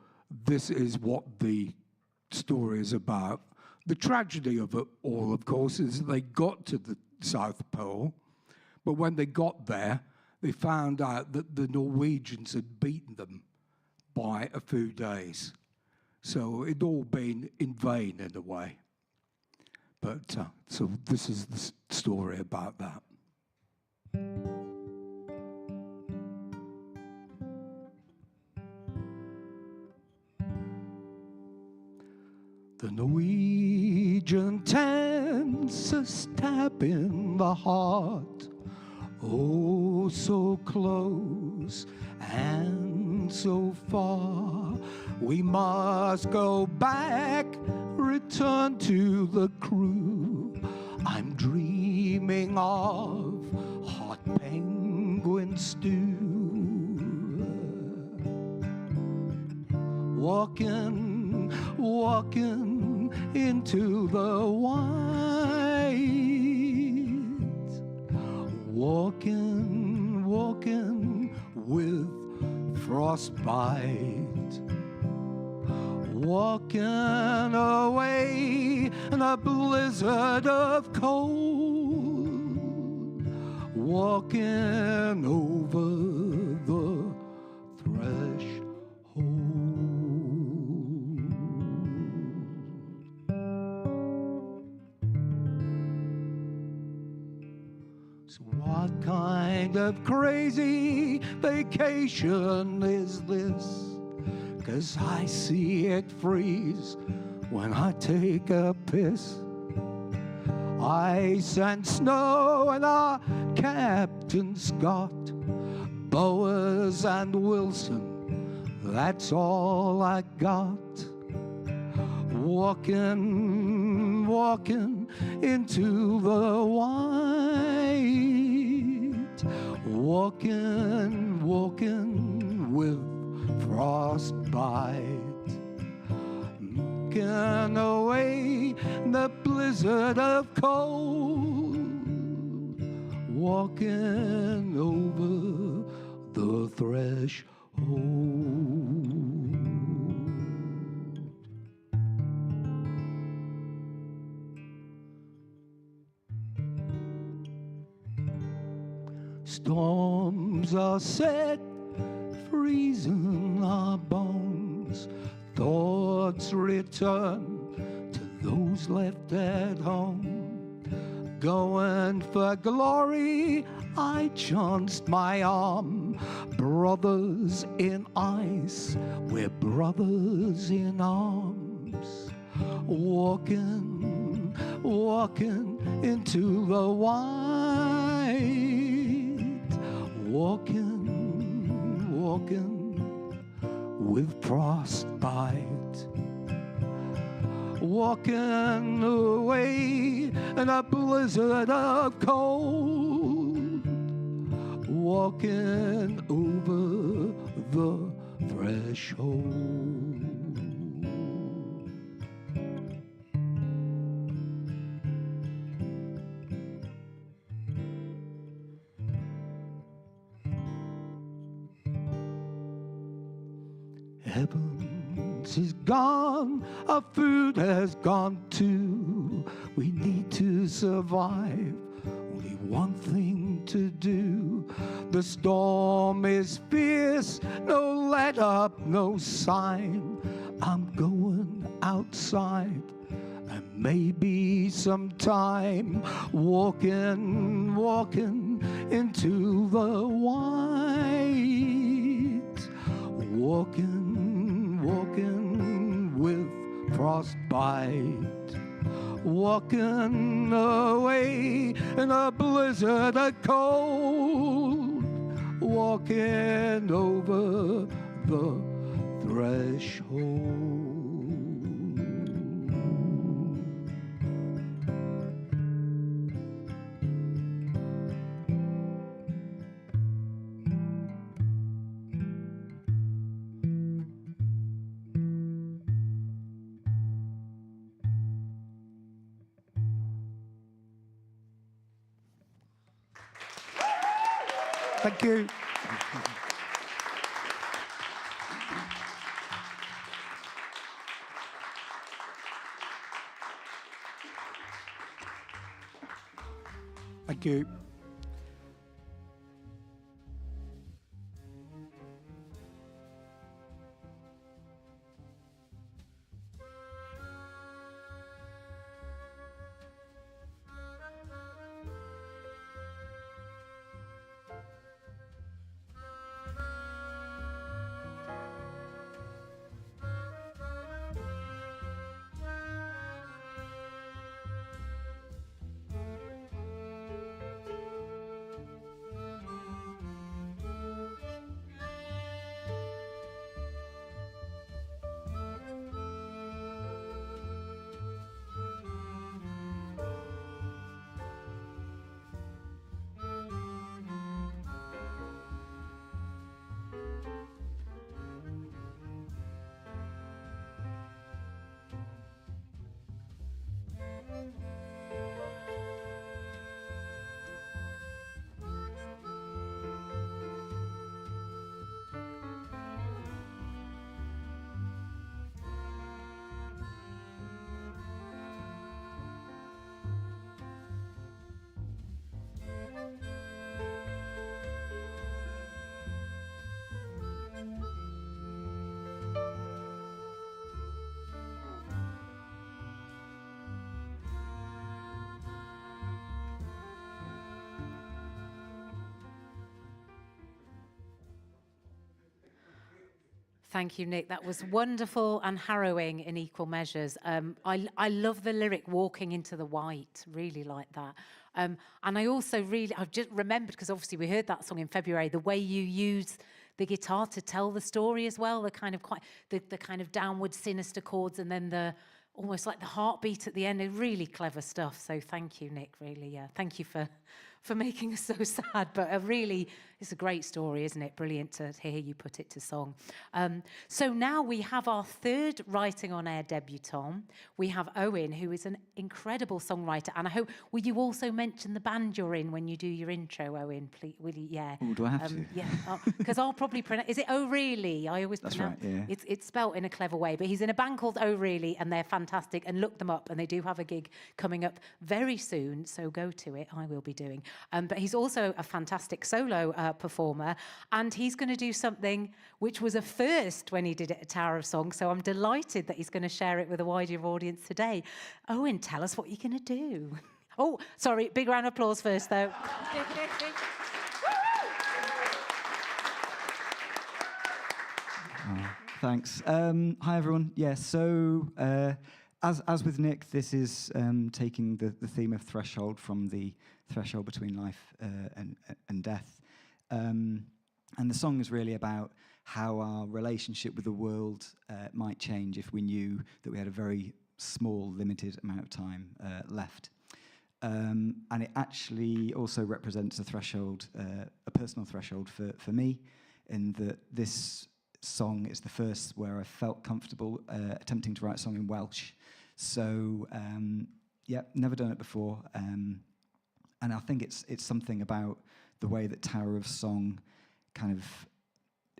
this is what the story is about. The tragedy of it all, of course, is that they got to the South Pole, but when they got there, they found out that the Norwegians had beaten them by a few days. So it'd all been in vain in a way. But so this is the story about that. The Norwegian tents a stab in the heart, oh, so close and so far. We must go back, return to the crew. I'm dreaming of hot penguin stew. Walking into the white. Walking with frostbite. Walking away in a blizzard of cold. Walking over the threshold. So what kind of crazy vacation is this? 'Cause I see it freeze when I take a piss. Ice and snow and our Captain Scott, Bowers and Wilson, that's all I got. Walking into the white. Walking with frostbite, making away the blizzard of cold, walking over the threshold. Storms are set, freezing our bones. Thoughts return to those left at home. Going for glory, I chanced my arm. Brothers in ice, we're brothers in arms. Walking, walking into the white. Walking, walking with frostbite. Walking away in a blizzard of cold. Walking over the threshold. Heavens is gone, our food has gone too. We need to survive, only one thing to do. The storm is fierce, no let up, no sign. I'm going outside, and maybe sometime walking, walking into the white. Walking, walking with frostbite. Walking away in a blizzard of cold. Walking over the threshold. Thank you. Thank you. Thank you, Nick. That was wonderful and harrowing in equal measures. I love the lyric, walking into the white, really like that. And I also I've just remembered, because obviously we heard that song in February, the way you use the guitar to tell the story as well, the kind of the kind of downward sinister chords, and then the almost like the heartbeat at the end. Really clever stuff. So thank you, Nick, really. Yeah, thank you for for making us so sad, but really, it's a great story, isn't it? Brilliant to hear you put it to song. So now we have our third Writing on Air debutant. We have Owen, who is an incredible songwriter, and I hope, will you also mention the band you're in when you do your intro, Owen? Please, will you? Yeah. Oh, do I have to? Yeah, because I'll probably pronounce. Is it Oh Really? I always pronounce. Right, yeah. It's spelt in a clever way, but he's in a band called Oh Really, and they're fantastic. And look them up, and they do have a gig coming up very soon. So go to it. I will be doing. But he's also a fantastic solo performer, and he's going to do something which was a first when he did it at Tower of Song. So I'm delighted that he's going to share it with a wider audience today. Owen, tell us what you're going to do. Oh, sorry, big round of applause first, though. Thanks. Hi, everyone. Yeah, so as with Nick, this is taking the theme of threshold from the threshold between life and death. And the song is really about how our relationship with the world might change if we knew that we had a very small, limited amount of time left. And it actually also represents a threshold, a personal threshold for me, in that this song is the first where I felt comfortable attempting to write a song in Welsh. So, yeah, never done it before. And I think it's something about the way that Tower of Song kind of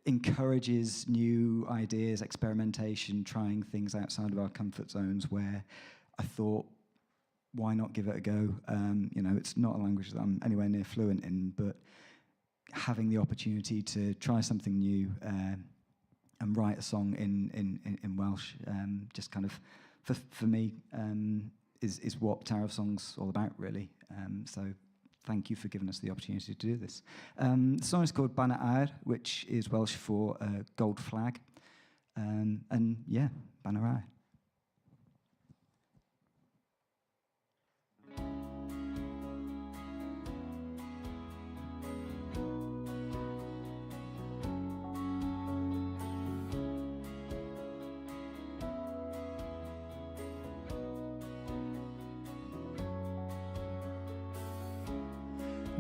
encourages new ideas, experimentation, trying things outside of our comfort zones, where I thought, why not give it a go? You know, it's not a language that I'm anywhere near fluent in, but having the opportunity to try something new and write a song in Welsh, just kind of, for me, is what Tower of Song's all about, really. So thank you for giving us the opportunity to do this. The song is called Banner Aur, which is Welsh for gold flag. And yeah, Banner Aur.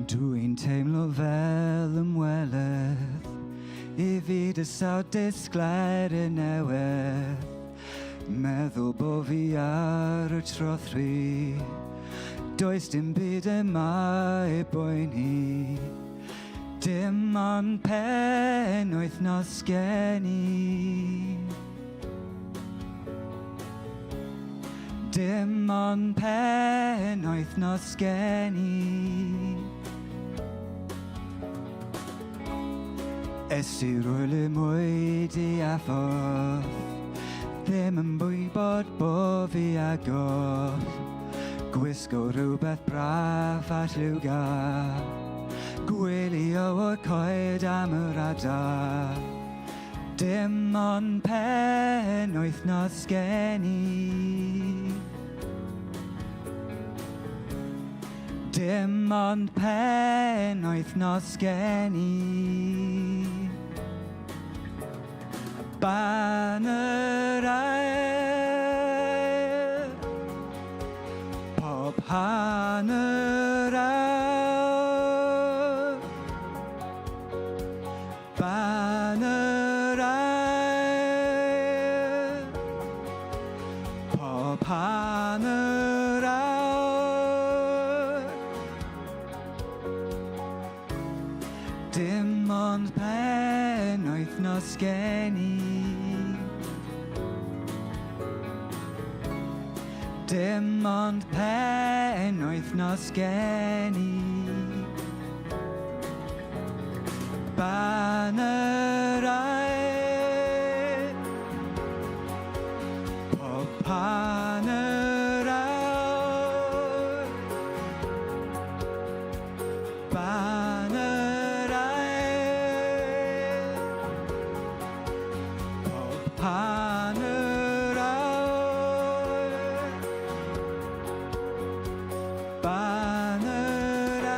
Dwi'n teimlo fel ymwelydd I fi dy sawl disglair y newydd Meddwl bo fi ar y trothry Does dim byd yma I boeni Dim ond pen wythnos gen I Dim ond pen wythnos gen I Esti rwyl y mwy di affodd Ddim yn gwybod bo fi agor Gwisgo rhywbeth braf a lliwga Gwylio o'r coed am yr adar Dim ond pen wythnos gen I Dim ond pen wythnos gen I Banner Aur Pob hanner awr Banner Aur Pob hanner awr Dim ond pen wythnos gen I Dim ond pen wythnos gen I Banner Aur Pob hanner awr Banner Aur Pob hanner awr Banner Aur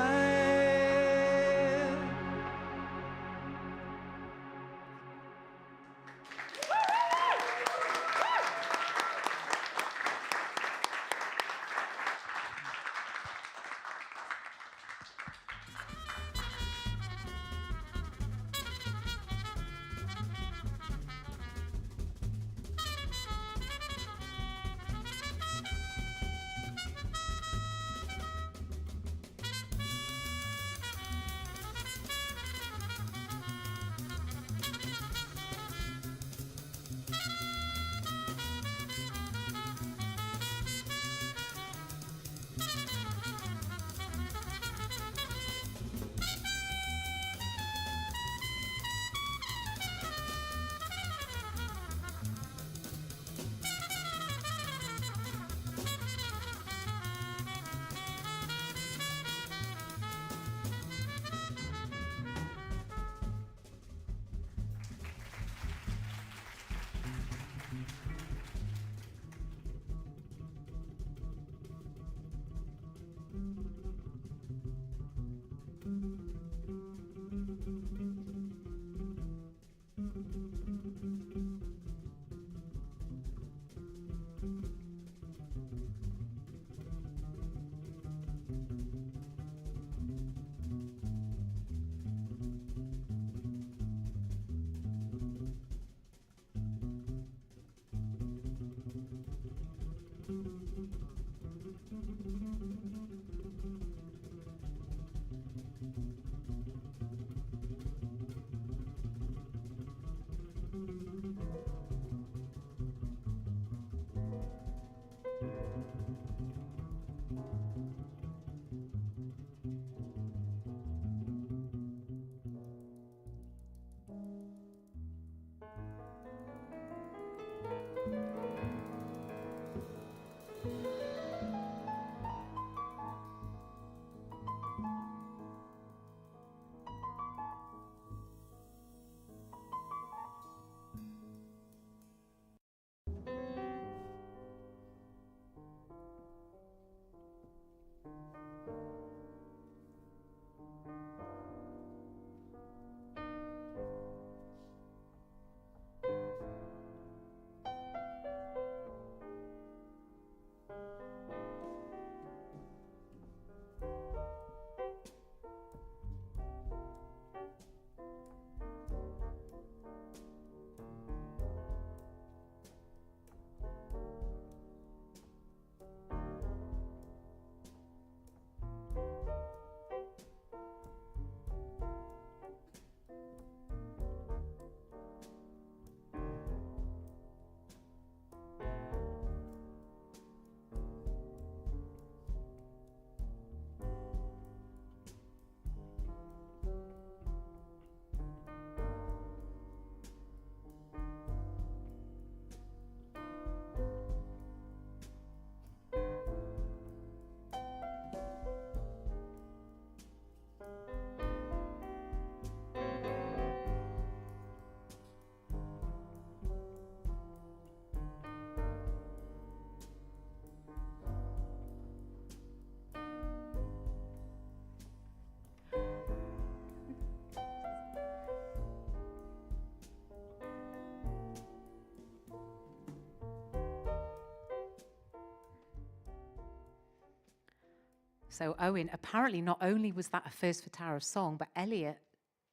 So Owen, apparently not only was that a first for Tower of Song, but Elliot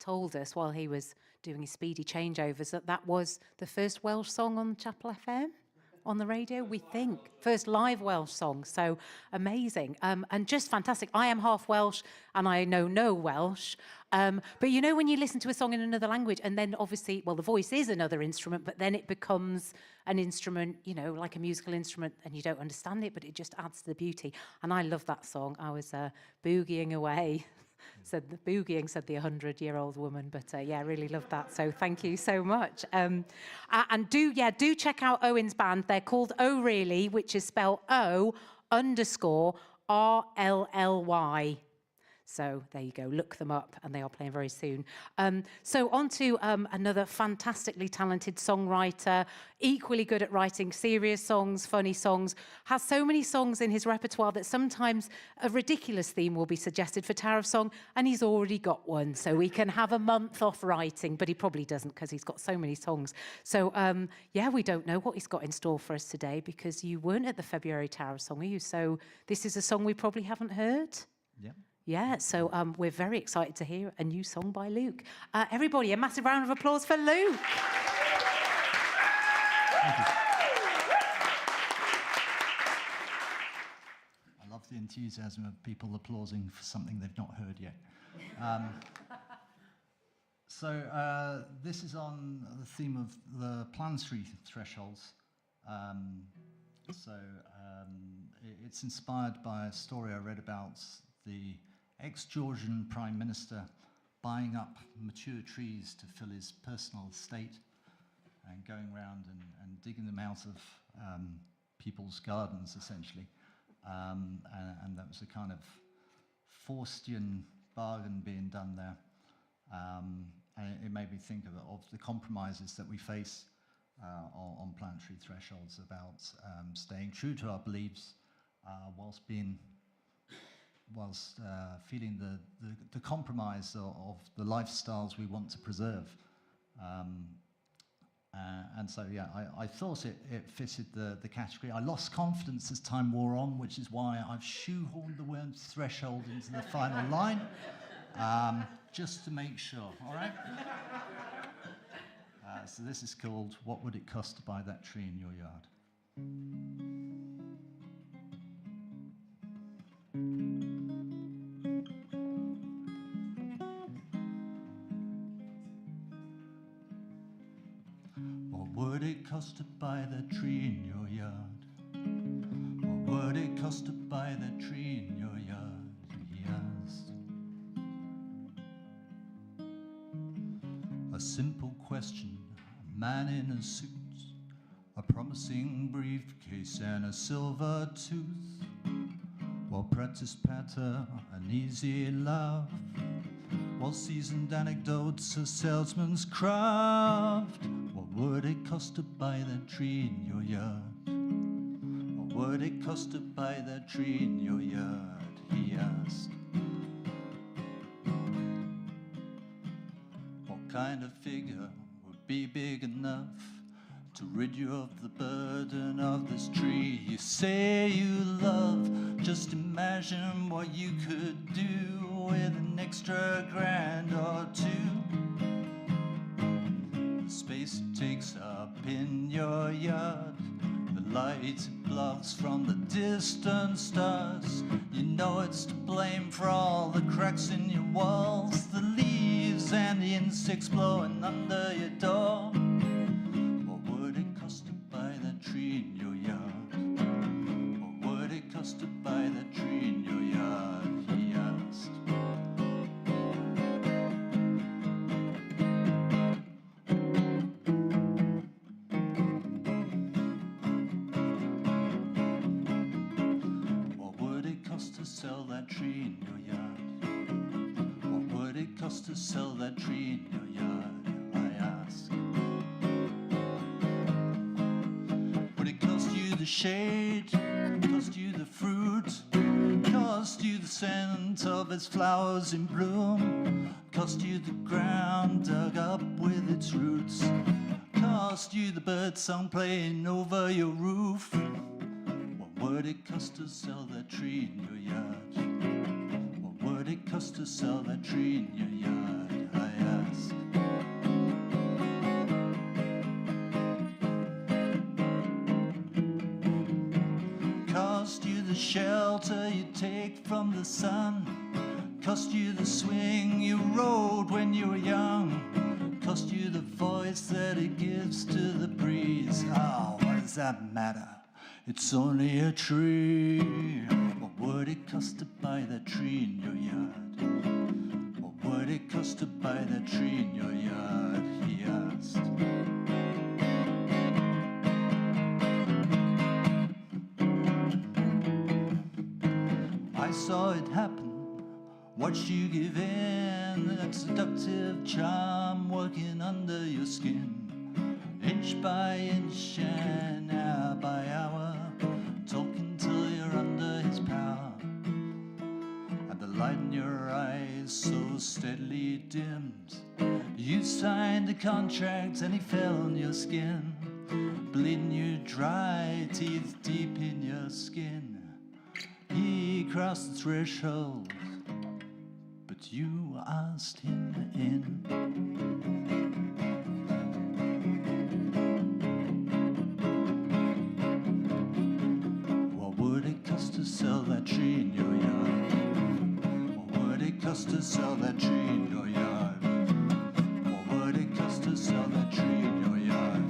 told us while he was doing his speedy changeovers that that was the first Welsh song on Chapel FM on the radio, we think. First live Welsh song, so amazing. And just fantastic. I am half Welsh and I know no Welsh. But you know when you listen to a song in another language and then obviously, well, the voice is another instrument, but then it becomes an instrument, you know, like a musical instrument and you don't understand it, but it just adds to the beauty. And I love that song. I was boogieing away. Said the 100-year-old woman, but yeah, really loved that. So thank you so much. And do check out Owen's band. They're called Oh Really, which is spelled O_RLLY. So there you go, look them up, and they are playing very soon. So on to another fantastically talented songwriter, equally good at writing serious songs, funny songs, has so many songs in his repertoire that sometimes a ridiculous theme will be suggested for Tower of Song, and he's already got one, so we can have a month off writing, but he probably doesn't because he's got so many songs. So yeah, we don't know what he's got in store for us today because you weren't at the February Tower of Song, are you? So this is a song we probably haven't heard. Yeah. Yeah, so we're very excited to hear a new song by Luke. Everybody, a massive round of applause for Luke. I love the enthusiasm of people applauding for something they've not heard yet. So this is on the theme of the planetary thresholds. It's inspired by a story I read about the ex-Georgian Prime Minister buying up mature trees to fill his personal estate and going around and digging them out of people's gardens, essentially. And that was a kind of Faustian bargain being done there. And it made me think of the compromises that we face on planetary thresholds about staying true to our beliefs whilst feeling the compromise of the lifestyles we want to preserve. And so, yeah, I thought it fitted the category. I lost confidence as time wore on, which is why I've shoehorned the word threshold into the final line, just to make sure, all right? So this is called What Would It Cost to Buy That Tree in Your Yard? What would it cost to buy that tree in your yard? What would it cost to buy that tree in your yard? He asked. A simple question, a man in a suit, a promising briefcase and a silver tooth. Well, practice patter, an easy laugh, well-seasoned anecdotes, a salesman's craft. What would it cost to buy that tree in your yard? What would it cost to buy that tree in your yard? He asked. What kind of figure would be big enough to rid you of the burden of this tree you say you love? Just imagine what you could do with an extra grand or two. The space it takes up in your yard, the light it blocks from the distant stars. You know it's to blame for all the cracks in your walls, the leaves and the insects blowing under your door. Tree in your yard. What would it cost to buy that tree in your yard? He asked. What would it cost to sell that tree in your yard? What would it cost to sell that tree in your yard? I asked. The shade, cost you the fruit, cost you the scent of its flowers in bloom, cost you the ground dug up with its roots, cost you the birdsong playing over your roof. What would it cost to sell that tree in your yard? What would it cost to sell that tree in your yard? I asked. Cost you the shelter you take from the sun, cost you the swing you rode when you were young, cost you the voice that it gives to the breeze. Oh, what does that matter? It's only a tree. What would it cost to buy that tree in your yard? What would it cost to buy that tree in your yard? He asked. I saw it happen, watched you give in, that seductive charm working under your skin, inch by inch and hour by hour, talking till you're under his power, and the light in your eyes so steadily dimmed. You signed the contract and he fell on your skin, bleeding you dry, teeth deep in your skin. He crossed the threshold, but you asked him in. What would it cost to sell that tree in your yard? What would it cost to sell that tree in your yard? What would it cost to sell that tree in your yard?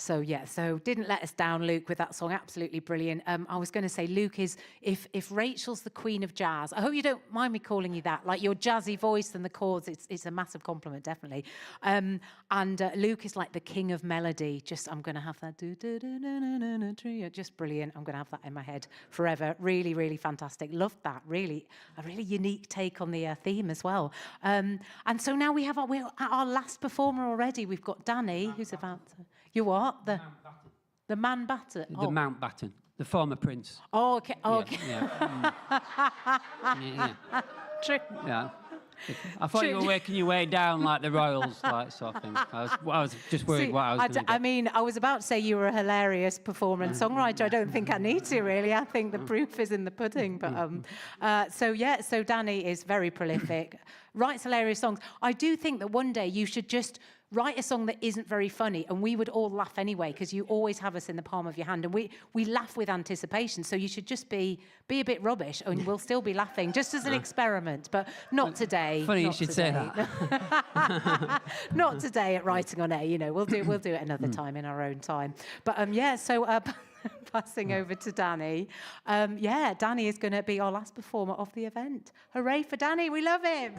So yeah, so didn't let us down, Luke, with that song. Absolutely brilliant. I was going to say, Luke is, if Rachel's the queen of jazz, I hope you don't mind me calling you that. Like your jazzy voice and the chords, it's a massive compliment, definitely. And Luke is like the king of melody. Just, I'm going to have that just brilliant. I'm going to have that in my head forever. Really, really fantastic. Loved that. Really, a really unique take on the theme as well. And so now we're at our last performer already. We've got Danny, who's about to... You what? The Mountbatten. The Mountbatten, the former prince. Oh, okay. Oh, okay. Yeah. True. Yeah. I thought you were working your way down like the royals, like sort of thing. I was just worried what I was going to get. I mean, I was about to say you were a hilarious performer and songwriter. I don't think I need to, really. I think the proof is in the pudding. But so Danny is very prolific, writes hilarious songs. I do think that one day you should just write a song that isn't very funny, and we would all laugh anyway, because you always have us in the palm of your hand, and we laugh with anticipation. So you should just be a bit rubbish, and we'll still be laughing, just as an experiment, but not today. Funny you should say that. Not today at Writing on Air. You know, we'll do it another time in our own time. But so passing over to Danny. Danny is going to be our last performer of the event. Hooray for Danny! We love him.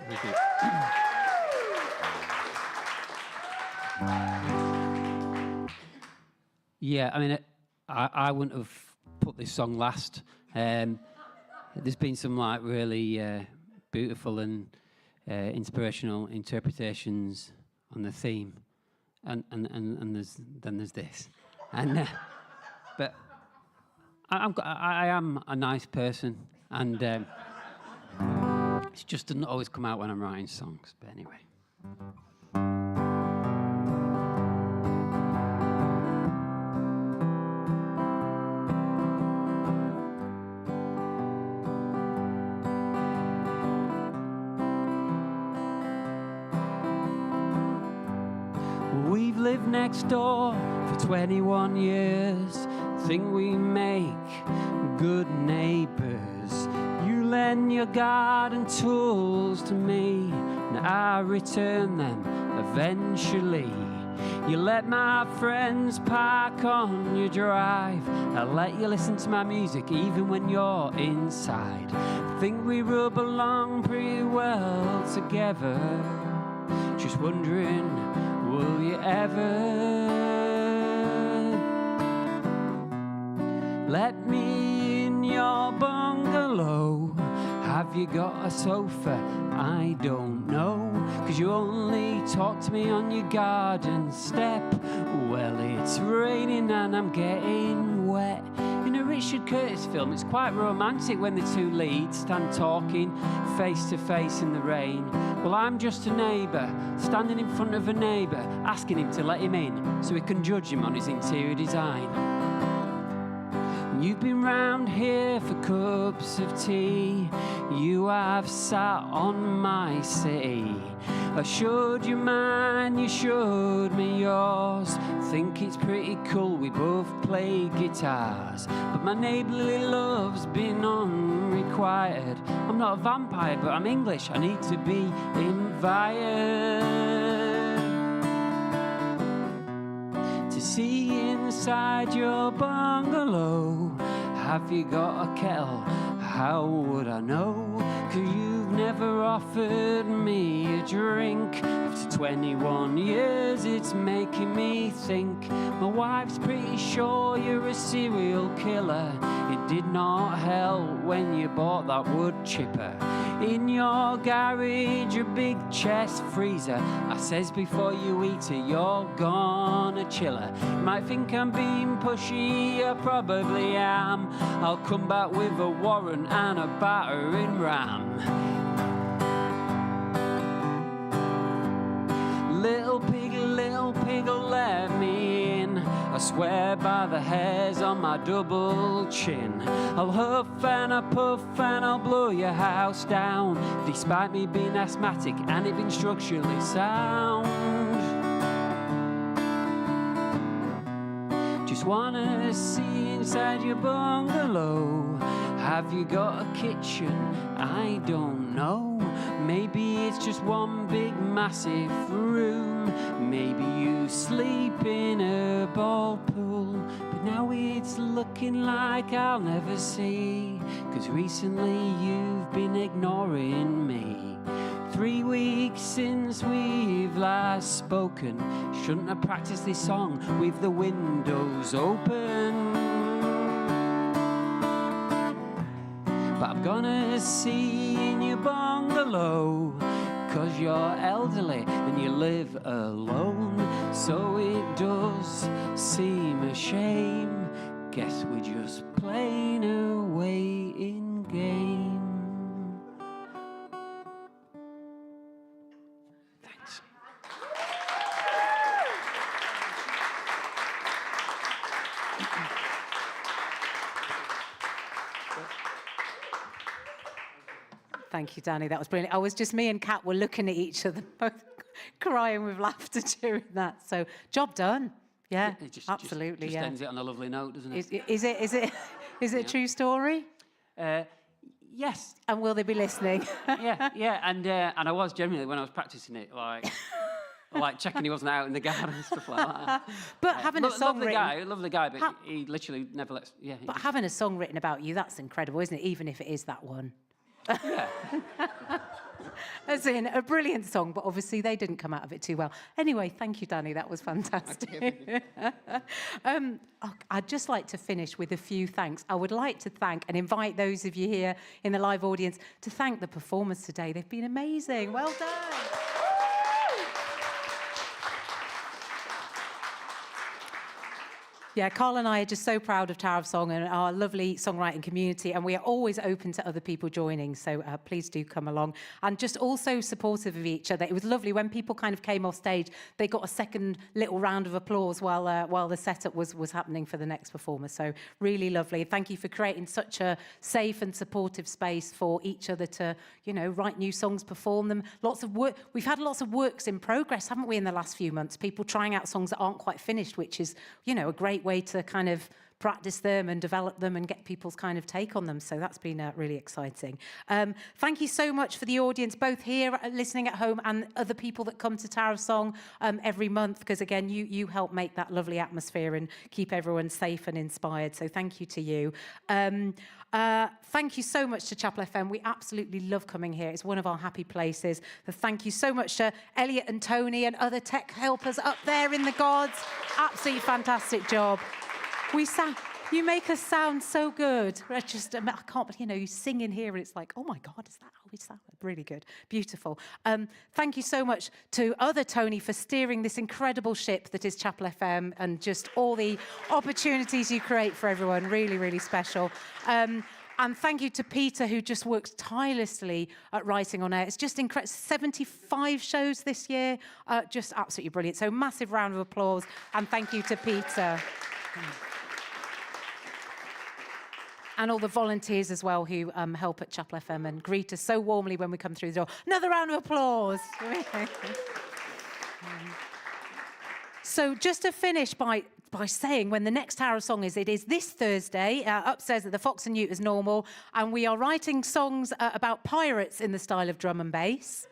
Yeah, I mean, I wouldn't have put this song last. There's been some like really beautiful and inspirational interpretations on the theme, and there's this, and but I am a nice person, and it just doesn't always come out when I'm writing songs. But anyway. We've lived next door for 21 years. Think we make good neighbours. You lend your garden tools to me, and I return them eventually. You let my friends park on your drive. I let you listen to my music even when you're inside. Think we rub along pretty well together. Just wondering, will you ever let me in your bungalow? Have you got a sofa? I don't know, 'cause you only talk to me on your garden step. Well, it's raining and I'm getting wet. In a Richard Curtis film, it's quite romantic when the two leads stand talking face to face in the rain. Well, I'm just a neighbour, standing in front of a neighbour, asking him to let him in so we can judge him on his interior design. You've been round here for cups of tea. You have sat on my city. I showed you mine, you showed me yours. Think it's pretty cool, we both play guitars. But my neighbourly love's been unrequited. I'm not a vampire, but I'm English, I need to be invited to see inside your bungalow. Have you got a kettle? How would I know? 'Cause you've never offered me a drink. After 21 years, it's making me think. My wife's pretty sure you're a serial killer. It did not help when you bought that wood chipper. In your garage, a big chest freezer. I says before you eat it, you're gonna chill her. You might think I'm being pushy, I probably am. I'll come back with a warrant and a battering ram. Little pig'll let me in. I swear by the hairs on my double chin. I'll huff and I puff and I'll blow your house down, despite me being asthmatic and it being structurally sound. Just wanna see inside your bungalow. Have you got a kitchen? I don't know. Maybe it's just one big massive room. Maybe you sleep in a ball pool. But now it's looking like I'll never see, 'cause recently you've been ignoring me. 3 weeks since we've last spoken. Shouldn't have practiced this song with the windows open. But I'm gonna see in your bungalow, 'cause you're elderly and you live alone. So it does seem a shame. Guess we're just playing a waiting game. Thanks. Thank you, Danny. That was brilliant. Me and Kat were looking at each other, both crying with laughter during that. So, job done. Yeah, absolutely. Just ends it on a lovely note, doesn't it? Is it a true story? Yes. And will they be listening? yeah. And I was genuinely, when I was practicing it, like checking he wasn't out in the garden and stuff like that. But having a song written... Lovely guy, but he literally never lets... Yeah. But having a song written about you, that's incredible, isn't it? Even if it is that one. Yeah. As in, a brilliant song, but obviously they didn't come out of it too well. Anyway, thank you, Danny. That was fantastic. I'd just like to finish with a few thanks. I would like to thank and invite those of you here in the live audience to thank the performers today. They've been amazing. Well done. Yeah, Carl and I are just so proud of Tower of Song and our lovely songwriting community, and we are always open to other people joining, so please do come along. And just also supportive of each other. It was lovely when people kind of came off stage, they got a second little round of applause while the setup was happening for the next performer, so really lovely. Thank you for creating such a safe and supportive space for each other to, you know, write new songs, perform them. Lots of work. We've had lots of works in progress, haven't we, in the last few months? People trying out songs that aren't quite finished, which is, you know, a great way to kind of practice them and develop them and get people's kind of take on them. So that's been really exciting. Thank you so much for the audience, both here listening at home and other people that come to Tower of Song every month, because again, you help make that lovely atmosphere and keep everyone safe and inspired. So thank you to you. Thank you so much to Chapel FM. We absolutely love coming here. It's one of our happy places. Thank you so much to Elliot and Tony and other tech helpers up there in the gods. Absolutely fantastic job. You make us sound so good. I can't, you know, you sing in here and it's like, oh my God, is that how we sound? Really good, beautiful. Thank you so much to other Tony for steering this incredible ship that is Chapel FM and just all the opportunities you create for everyone. Really, really special. And thank you to Peter, who just works tirelessly at writing on air. It's just incredible. 75 shows this year. Just absolutely brilliant. So massive round of applause. And thank you to Peter. And all the volunteers as well who help at Chapel FM and greet us so warmly when we come through the door. Another round of applause. So just to finish by saying when the next Tower of Song is, it is this Thursday, upstairs at the Fox and Newt as normal, and we are writing songs about pirates in the style of drum and bass.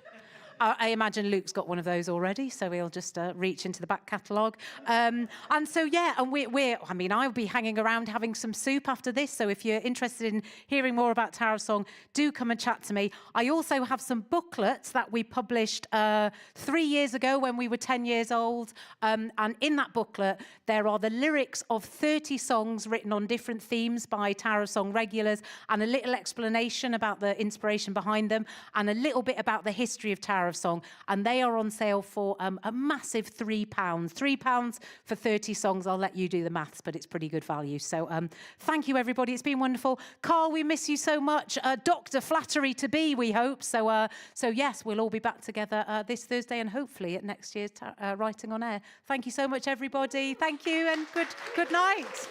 I imagine Luke's got one of those already, so we'll just reach into the back catalogue. And so, yeah, and I'll be hanging around having some soup after this, so if you're interested in hearing more about Tower of Song, do come and chat to me. I also have some booklets that we published 3 years ago when we were 10 years old, and in that booklet, there are the lyrics of 30 songs written on different themes by Tower of Song regulars, and a little explanation about the inspiration behind them, and a little bit about the history of Tower of Song, and they are on sale for a massive £3. £3 for 30 songs. I'll let you do the maths, but it's pretty good value. So thank you, everybody. It's been wonderful. Carl, we miss you so much. Dr. Flattery to be, we hope. So yes, we'll all be back together this Thursday and hopefully at next year's Writing on Air. Thank you so much, everybody. Thank you and good night.